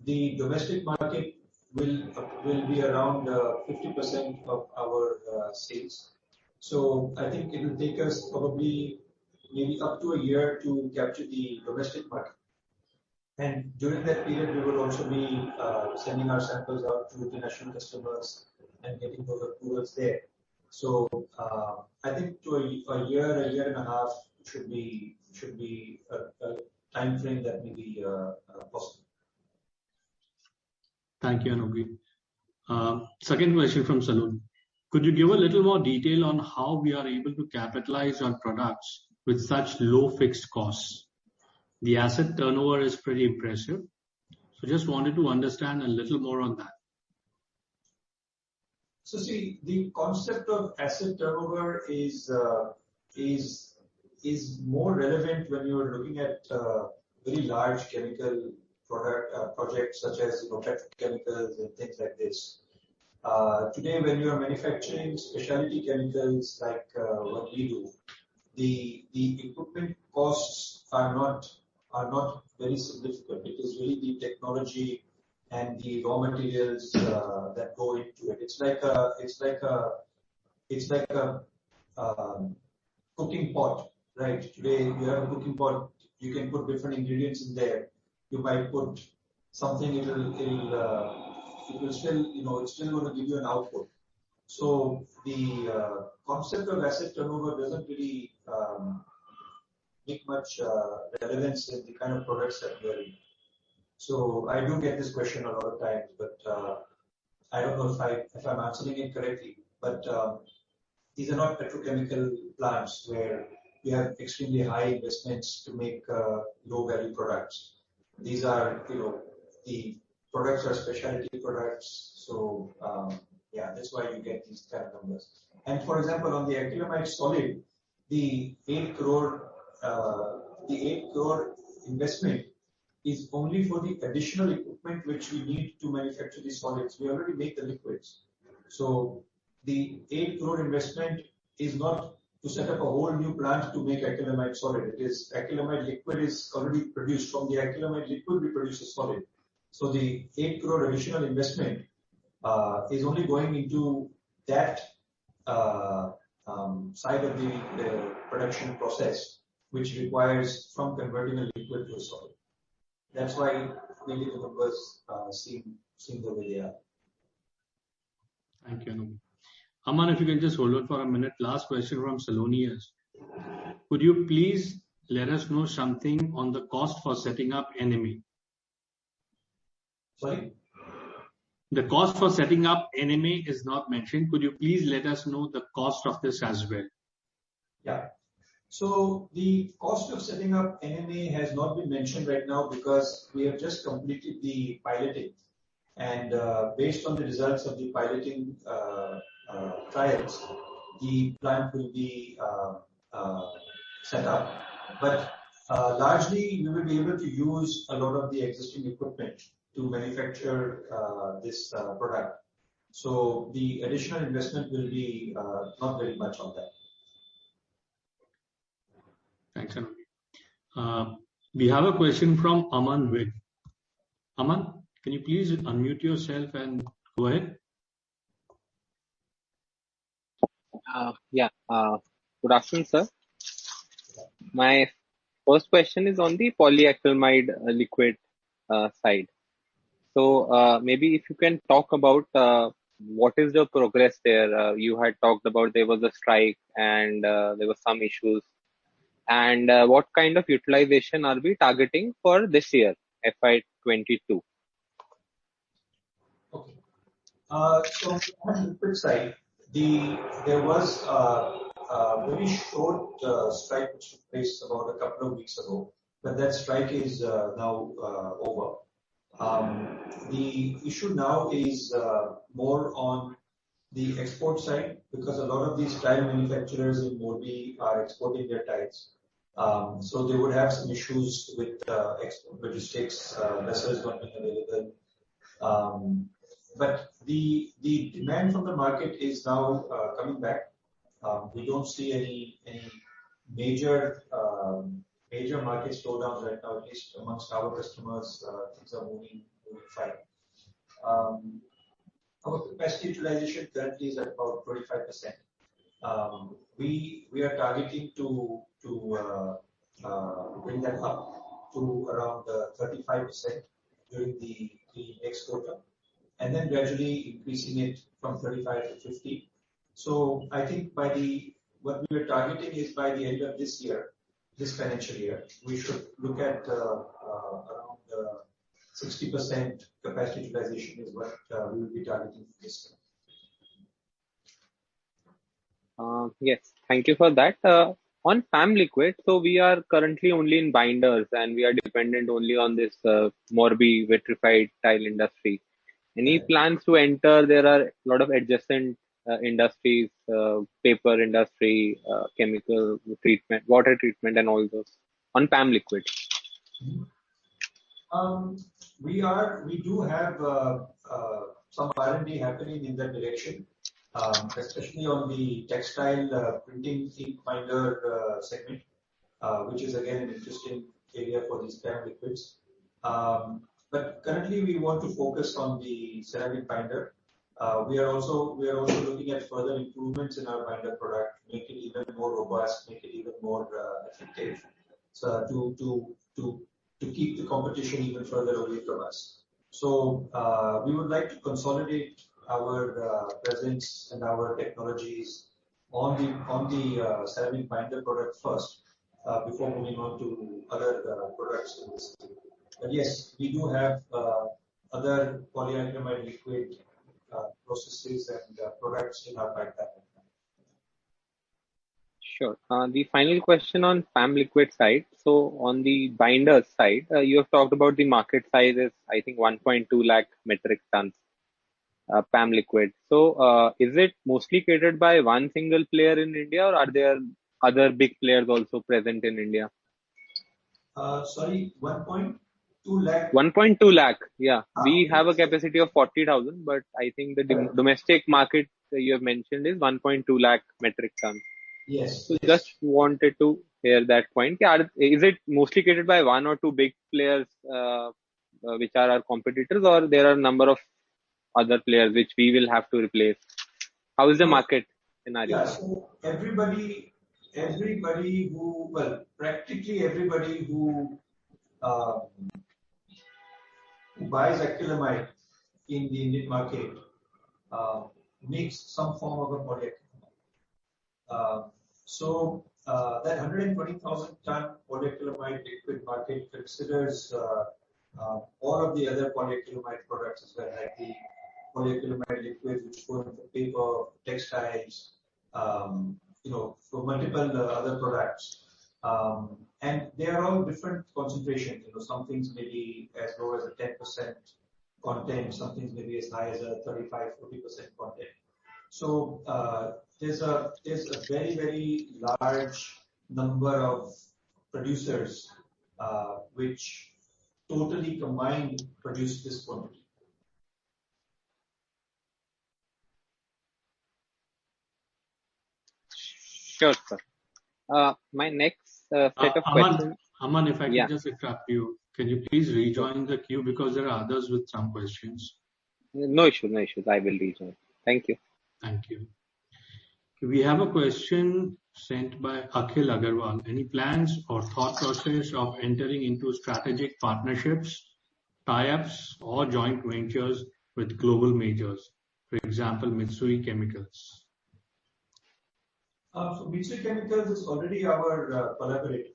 The domestic market will be around 50% of our sales. So I think it will take us probably maybe up to a year to capture the domestic market. And during that period, we will also be sending our samples out to international customers and getting those approvals there. So I think to a year and a half should be a time frame that may be possible. Thank you, Anupji. Second question from Salon. Could you give a little more detail on how we are able to capitalize on products with such low fixed costs? The asset turnover is pretty impressive. So just wanted to understand a little more on that. So see, the concept of asset turnover is more relevant when you are looking at very large chemical projects such as petrochemicals and things like this. Today, when you are manufacturing specialty chemicals like what we do, the equipment costs are not very significant. It is really the technology and the raw materials that go into it. It's like a cooking pot, right? Today you have a cooking pot. You can put different ingredients in there. You might put something. It will still, it's still going to give you an output. So the concept of asset turnover doesn't really make much relevance in the kind of products that we are in. So I do get this question a lot of times, but I don't know if I'm answering it correctly. But these are not petrochemical plants where you have extremely high investments to make low value products. These are, the products are specialty products. So yeah, that's why you get these kind of numbers. And for example, on the acrylamide solid, the 8 crore investment is only for the additional equipment which we need to manufacture the solids. We already make the liquids. So the 8 crore investment is not to set up a whole new plant to make acrylamide solid. It is acrylamide liquid is already produced. From the acrylamide liquid, we produce a solid. So the 8 crore additional investment is only going into that side of the production process, which requires from converting a liquid to a solid. That's why maybe the numbers seem the way they are. Thank you, Anup. Aman, if you can just hold on for a minute. Last question from Salonius. Could you please let us know something on the cost for setting up NME? Sorry? The cost for setting up NME is not mentioned. Could you please let us know the cost of this as well? Yeah. So the cost of setting up NME has not been mentioned right now because we have just completed the piloting, and based on the results of the piloting trials, the plant will be set up. But largely, we will be able to use a lot of the existing equipment to manufacture this product. So the additional investment will be not very much on that. Thanks, Anup. We have a question from Aman Ved. Aman, can you please unmute yourself and go ahead? Good afternoon, sir. My first question is on the polyacrylamide liquid side. So maybe if you can talk about what is the progress there. You had talked about there was a strike and there were some issues. And what kind of utilization are we targeting for this year, FY22? Okay. So on the liquid side, there was a very short strike which took place about a couple of weeks ago, but that strike is now over. The issue now is more on the export side because a lot of these tile manufacturers in Morbi are exporting their tiles. So they would have some issues with export logistics, vessels not being available. But the demand from the market is now coming back. We don't see any major market slowdowns right now, at least amongst our customers. Things are moving fine. Our capacity utilization currently is at about 25%. We are targeting to bring that up to around 35% during the next quarter, and then gradually increasing it from 35 to 50. So I think what we are targeting is by the end of this year, this financial year, we should look at around 60% capacity utilization is what we will be targeting for this year. Yes, thank you for that. On PAM liquid, so we are currently only in binders and we are dependent only on this Morbi vitrified tile industry. Any plans to enter? There are a lot of adjacent industries, paper industry, chemical treatment, water treatment, and all those on PAM liquid. We do have some R&D happening in that direction, especially on the textile printing ink binder segment, which is again an interesting area for these PAM liquids. But currently we want to focus on the ceramic binder. We are also looking at further improvements in our binder product, make it even more robust, make it even more effective, so to keep the competition even further away from us. So we would like to consolidate our presence and our technologies on the ceramic binder product first before moving on to other products in this. But yes, we do have other polyacrylamide liquid processes and products in our pipeline. Sure. The final question on PAM liquid side. So on the binder side, you have talked about the market size is, I think, 1.2 lakh metric tons PAM liquid. So is it mostly catered by one single player in India, or are there other big players also present in India? Sorry, 1 point? 2 lakh. 1.2 lakh. Yeah. We have a capacity of 40,000, but I think the domestic market you have mentioned is 1.2 lakh metric tons. Yes. So just wanted to hear that point. Is it mostly created by one or two big players, which are our competitors, or there are a number of other players which we will have to replace? How is the market scenario? Yeah, so practically everybody who buys acrylamide in the Indian market makes some form of a polyacrylamide. That 120,000 ton polyacrylamide liquid market considers all of the other polyacrylamide products as well, like the polyacrylamide liquid which go into paper, textiles, for multiple other products. And they are all different concentrations. Some things may be as low as a 10% content, some things may be as high as a 35-40% content. So there's a very, very large number of producers which totally combined produce this quantity. Sure, sir. My next set of questions. Aman, if I can just interrupt you, can you please rejoin the queue because there are others with some questions? No issues. I will rejoin. Thank you. Thank you. We have a question sent by Akhil Agarwal. Any plans or thought process of entering into strategic partnerships, tie-ups, or joint ventures with global majors, for example, Mitsui Chemicals? So Mitsui Chemicals is already our collaborator,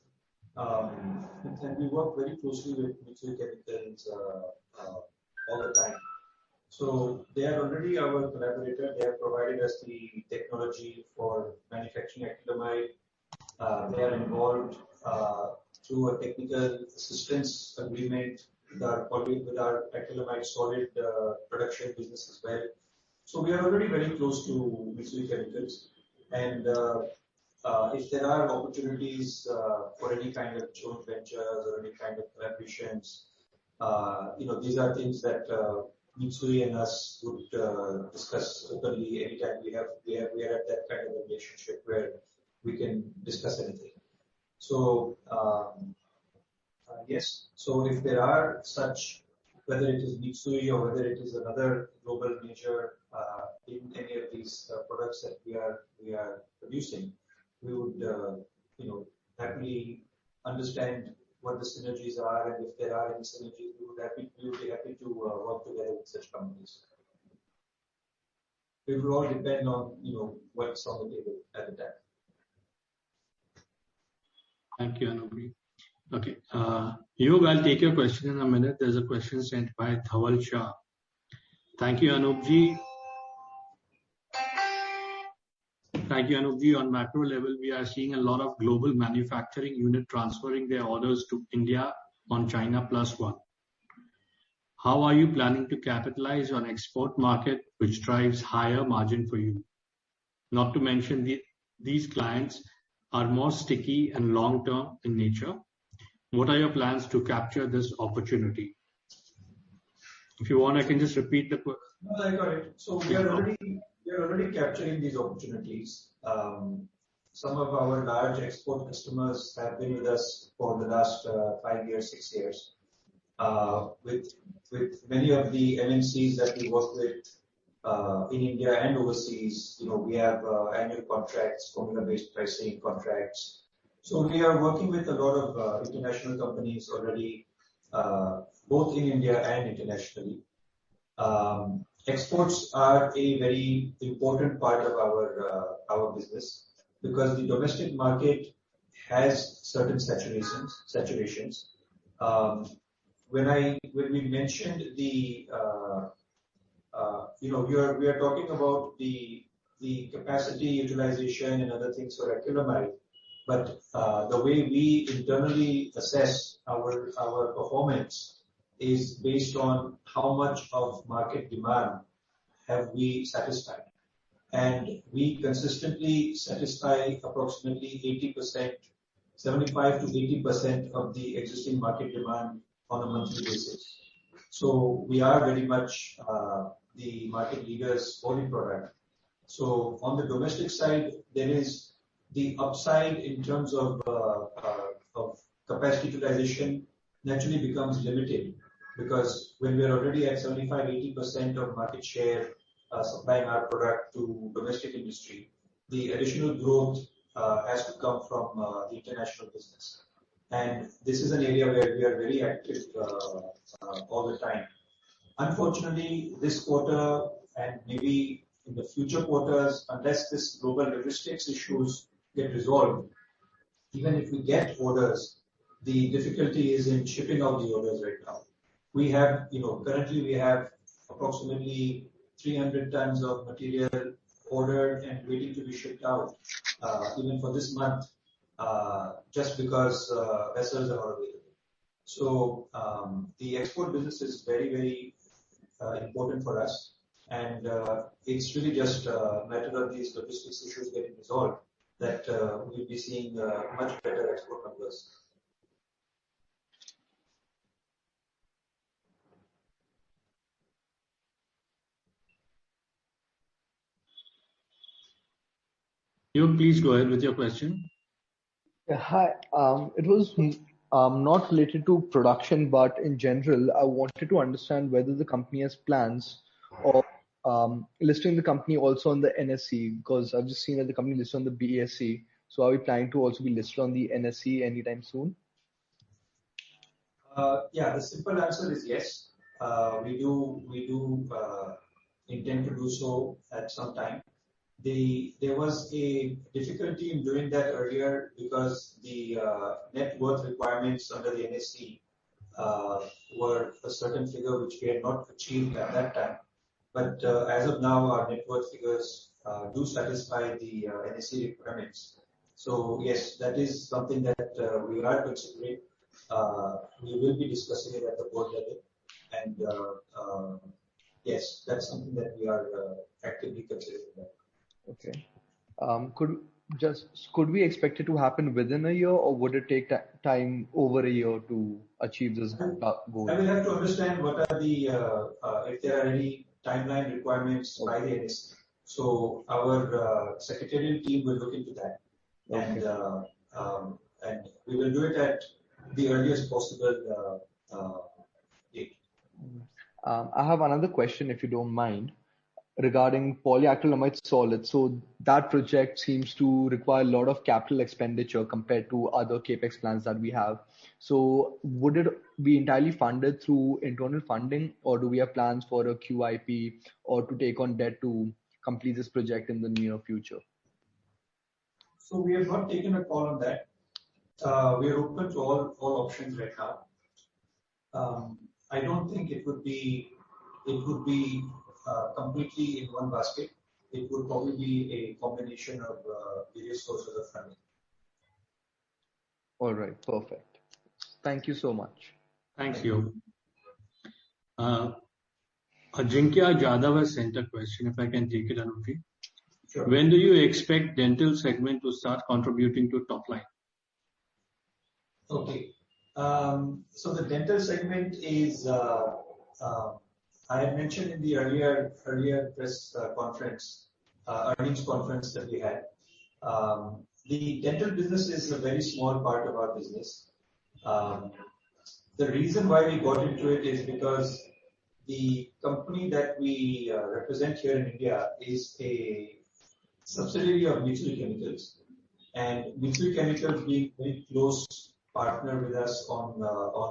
and we work very closely with Mitsui Chemicals all the time. So they are already our collaborator. They have provided us the technology for manufacturing acrylamide. They are involved through a technical assistance agreement with our acrylamide solid production business as well. So we are already very close to Mitsui Chemicals. And if there are opportunities for any kind of joint ventures or any kind of collaborations, these are things that Mitsui and us would discuss openly anytime we are at that kind of a relationship where we can discuss anything. So yes, so if there are such, whether it is Mitsui or whether it is another global major in any of these products that we are producing, we would happily understand what the synergies are, and if there are any synergies, we would be happy to work together with such companies. It will all depend on what's on the table at the time. Thank you, Anubji. Okay, Yug, I'll take your question in a minute. There's a question sent by Dhawal Shah. Thank you, Anubji. Thank you, Anubji. On macro level, we are seeing a lot of global manufacturing unit transferring their orders to India on China Plus One. How are you planning to capitalize on export market, which drives higher margin for you? Not to mention these clients are more sticky and long-term in nature. What are your plans to capture this opportunity? If you want, I can just repeat the question. No, I got it. So we are already capturing these opportunities. Some of our large export customers have been with us for the last 5 years, 6 years. With many of the MNCs that we work with in India and overseas, we have annual contracts, formula-based pricing contracts. So we are working with a lot of international companies already, both in India and internationally. Exports are a very important part of our business because the domestic market has certain saturations. When we mentioned we are talking about the capacity utilization and other things for acrylamide, but the way we internally assess our performance is based on how much of market demand have we satisfied. And we consistently satisfy approximately 80%, 75 to 80% of the existing market demand on a monthly basis. So we are very much the market leaders for the product. So on the domestic side, there is the upside in terms of capacity utilization naturally becomes limited, because when we are already at 75-80% of market share supplying our product to domestic industry, the additional growth has to come from the international business. And this is an area where we are very active all the time. Unfortunately, this quarter and maybe in the future quarters, unless this global logistics issues get resolved, even if we get orders, the difficulty is in shipping out the orders right now. We have, currently we have approximately 300 tons of material ordered and waiting to be shipped out, even for this month, just because vessels are not available. So the export business is very, very important for us, and it's really just a matter of these logistics issues getting resolved that we'll be seeing much better export numbers. You please go ahead with your question. Yeah, hi. It was not related to production, but in general, I wanted to understand whether the company has plans of listing the company also on the NSE, because I've just seen that the company listed on the BSE. So are we planning to also be listed on the NSE anytime soon? Yeah, the simple answer is yes. We do intend to do so at some time. There was a difficulty in doing that earlier because the net worth requirements under the NSE were a certain figure which we had not achieved at that time. But as of now, our net worth figures do satisfy the NSE requirements. So yes, that is something that we are considering. We will be discussing it at the board level, and yes, that's something that we are actively considering. Okay. Could we expect it to happen within a year, or would it take time over a year to achieve this goal? I will have to understand what are the if there are any timeline requirements by the NSE. So our secretarial team will look into that, and we will do it at the earliest possible date. I have another question, if you don't mind, regarding polyacrylamide solid. So that project seems to require a lot of capital expenditure compared to other capex plans that we have. So would it be entirely funded through internal funding, or do we have plans for a QIP or to take on debt to complete this project in the near future? So we have not taken a call on that. We are open to all options right now. I don't think it would be completely in one basket. It would probably be a combination of various sources of funding. All right, perfect. Thank you so much. Thanks, you. Ajinkya Jadhav has sent a question, if I can take it, Anupi. Sure. When do you expect dental segment to start contributing to top line? Okay. So the dental segment is, I had mentioned in the earlier press conference, earnings conference that we had. The dental business is a very small part of our business. The reason why we got into it is because the company that we represent here in India is a subsidiary of Mitsui Chemicals, and Mitsui Chemicals being very close partner with us on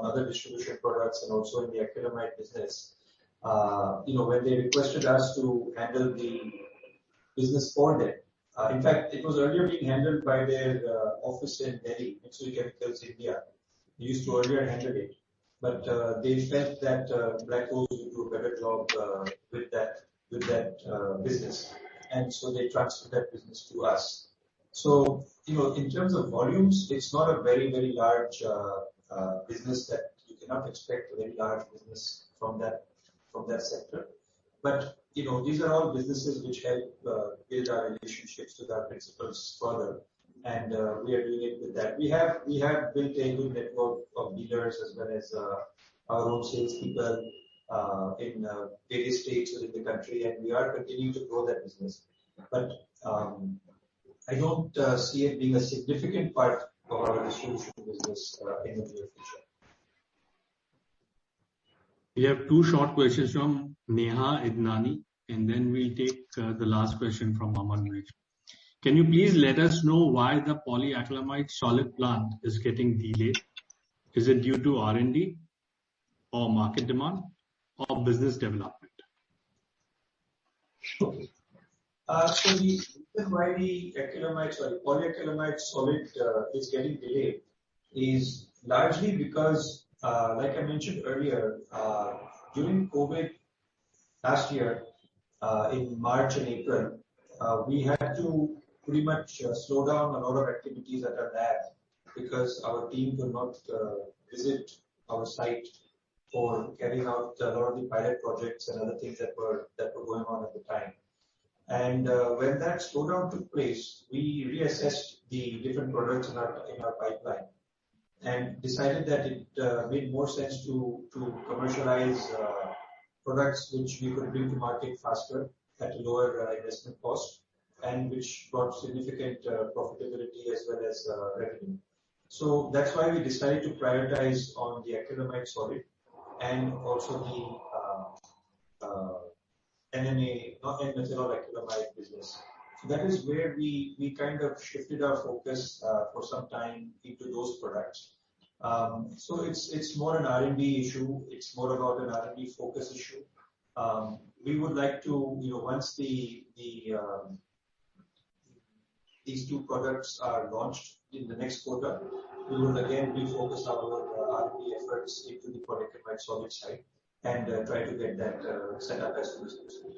other distribution products and also in the acrylamide business. When they requested us to handle the business for them. In fact, it was earlier being handled by their office in Delhi, Mitsui Chemicals India. They used to earlier handle it, but they felt that Black Rose would do a better job with that business, and so they transferred that business to us. So, in terms of volumes, it's not a very, very large business that you cannot expect a very large business from that sector. But, these are all businesses which help build our relationships with our principals further. And we are doing it with that. We have built a good network of dealers as well as our own salespeople in various states within the country, and we are continuing to grow that business. But I don't see it being a significant part of our distribution business in the near future. We have two short questions from Neha Idnani, and then we'll take the last question from Aman Vij. Can you please let us know why the polyacrylamide solid plant is getting delayed? Is it due to R&D or market demand or business development? Okay. So the reason why the polyacrylamide solid is getting delayed is largely because, like I mentioned earlier, during COVID last year, in March and April, we had to pretty much slow down a lot of activities at our lab because our team could not visit our site for carrying out a lot of the pilot projects and other things that were going on at the time. And when that slowdown took place, we reassessed the different products in our pipeline and decided that it made more sense to commercialize products which we could bring to market faster at a lower investment cost and which brought significant profitability as well as revenue. So that's why we decided to prioritize on the acrylamide solid and also the NMA, not N-methanol acrylamide business. So that is where we kind of shifted our focus for some time into those products. So it's more an R&D issue. It's more about an R&D focus issue. We would like to, once these two products are launched in the next quarter, we will again refocus our R&D efforts into the polyacrylamide solid side and try to get that set up as soon as possible.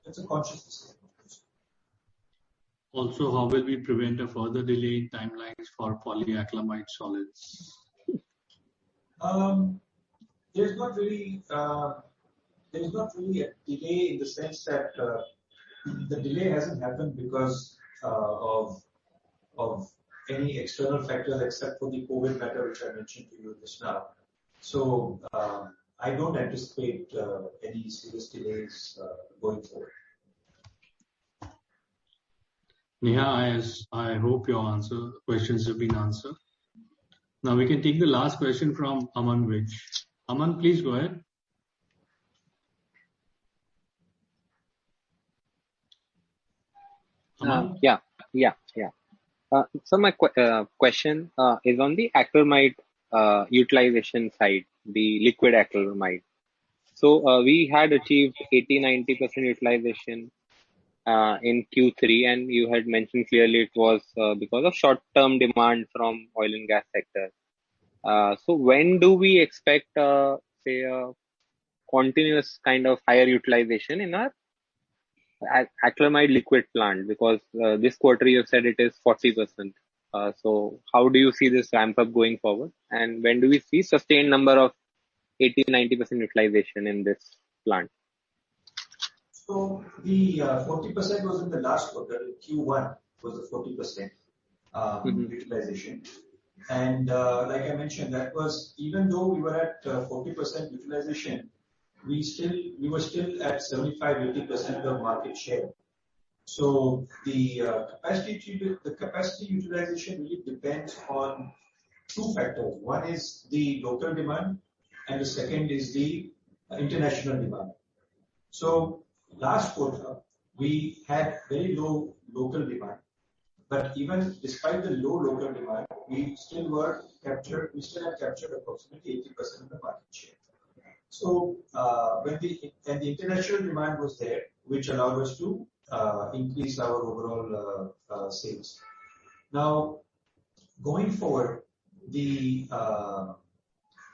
It's a conscious decision. Also, how will we prevent a further delay in timelines for polyacrylamide solids? There's not really a delay in the sense that the delay hasn't happened because of any external factors except for the COVID matter which I mentioned to you just now. So I don't anticipate any serious delays going forward. Neha, I hope your questions have been answered. Now we can take the last question from Aman Vij. Aman, please go ahead. Yeah. So my question is on the acrylamide utilization side, the liquid acrylamide. So we had achieved 80-90% utilization in Q3, and you had mentioned clearly it was because of short-term demand from oil and gas sector. So when do we expect, say, a continuous kind of higher utilization in our acrylamide liquid plant? Because this quarter you have said it is 40%. So how do you see this ramp up going forward? And when do we see sustained number of 80-90% utilization in this plant? So the 40% was in the last quarter. In Q1 was the 40% utilization. And like I mentioned, that was even though we were at 40% utilization, we were still at 75-80% of market share. So the capacity utilization really depends on two factors. One is the local demand, and the second is the international demand. So last quarter we had very low local demand, but even despite the low local demand, we still had captured approximately 80% of the market share. So when the international demand was there, which allowed us to increase our overall sales. Now, going forward, the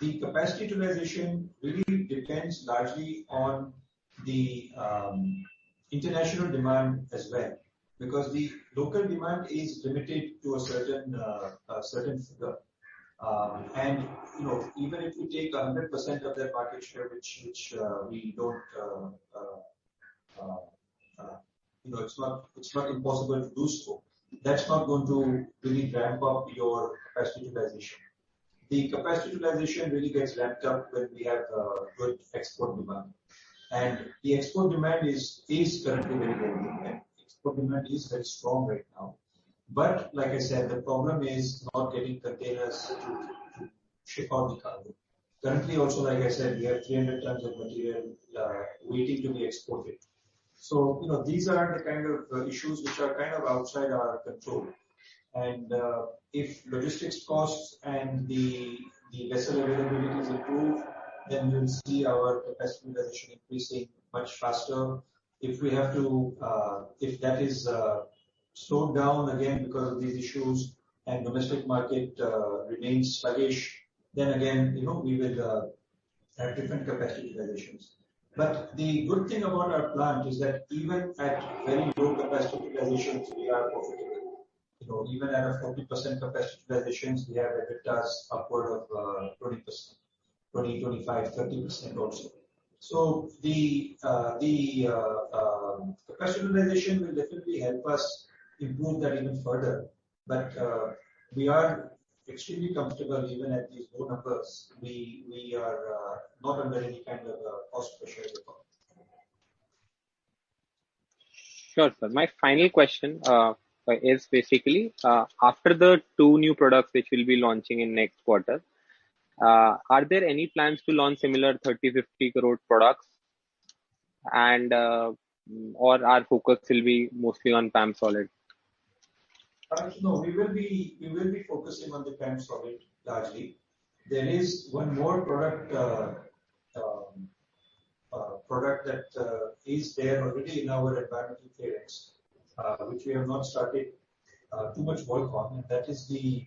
capacity utilization really depends largely on the international demand as well, because the local demand is limited to a certain figure. And even if we take 100% of that market share, which we don't, it's not impossible to do so. That's not going to really ramp up your capacity utilization. the capacity utilization really gets ramped up when we have good export demand. And the export demand is currently very good. And export demand is very strong right now. But like I said, the problem is not getting containers to ship out the cargo. Currently also, like I said, we have 300 tons of material waiting to be exported. So, these are the kind of issues which are kind of outside our control. And if logistics costs and the vessel availability is improved, then we will see our capacity utilization increasing much faster. If we have to, if that is slowed down again because of these issues and domestic market remains sluggish, then again, we will have different capacity utilizations. But the good thing about our plant is that even at very low capacity utilizations, we are profitable. Even at a 40% capacity utilizations, we have EBITDAs upward of 20%, 20, 25, 30% also. So the capacity utilization will definitely help us improve that even further. But we are extremely comfortable even at these low numbers. We are not under any kind of cost pressure at all. Sure, sir. My final question is basically after the 2 new products which will be launching in next quarter, are there any plans to launch similar 30-50 crore products, and or our focus will be mostly on PAM solid? No, we will be focusing on the PAM solid largely. There is one more product that is there already in our environmental clearance, which we have not started too much work on, and that is the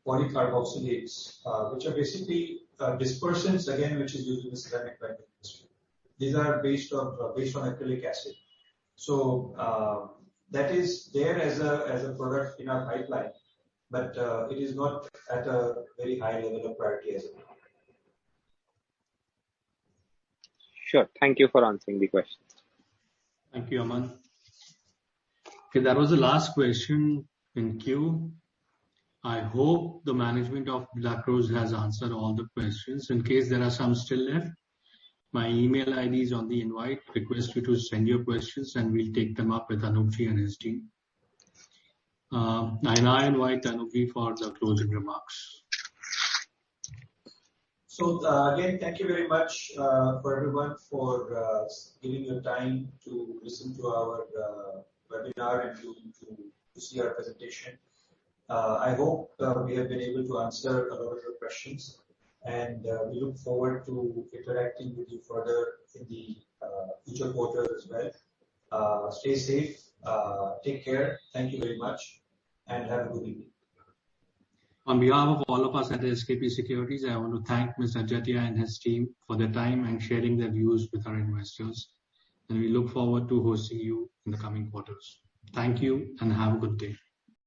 polycarboxylates, which are basically dispersants again, which is used in the ceramic grinding industry. These are based on acrylic acid. So that is there as a product in our pipeline, but it is not at a very high level of priority as of now. Sure. Thank you for answering the questions. Thank you, Aman. Okay, that was the last question in queue. I hope the management of Black Rose has answered all the questions. In case there are some still left, my email ID is on the invite. Request you to send your questions and we'll take them up with Anupji and his team. I now invite Anupji for the closing remarks. So again, thank you very much for everyone for giving your time to listen to our webinar and to see our presentation. I hope we have been able to answer a lot of your questions, and we look forward to interacting with you further in the future quarters as well. Stay safe, take care, thank you very much, and have a good evening. On behalf of all of us at SKP Securities, I want to thank Mr. Jatia and his team for their time and sharing their views with our investors. And we look forward to hosting you in the coming quarters. Thank you and have a good day.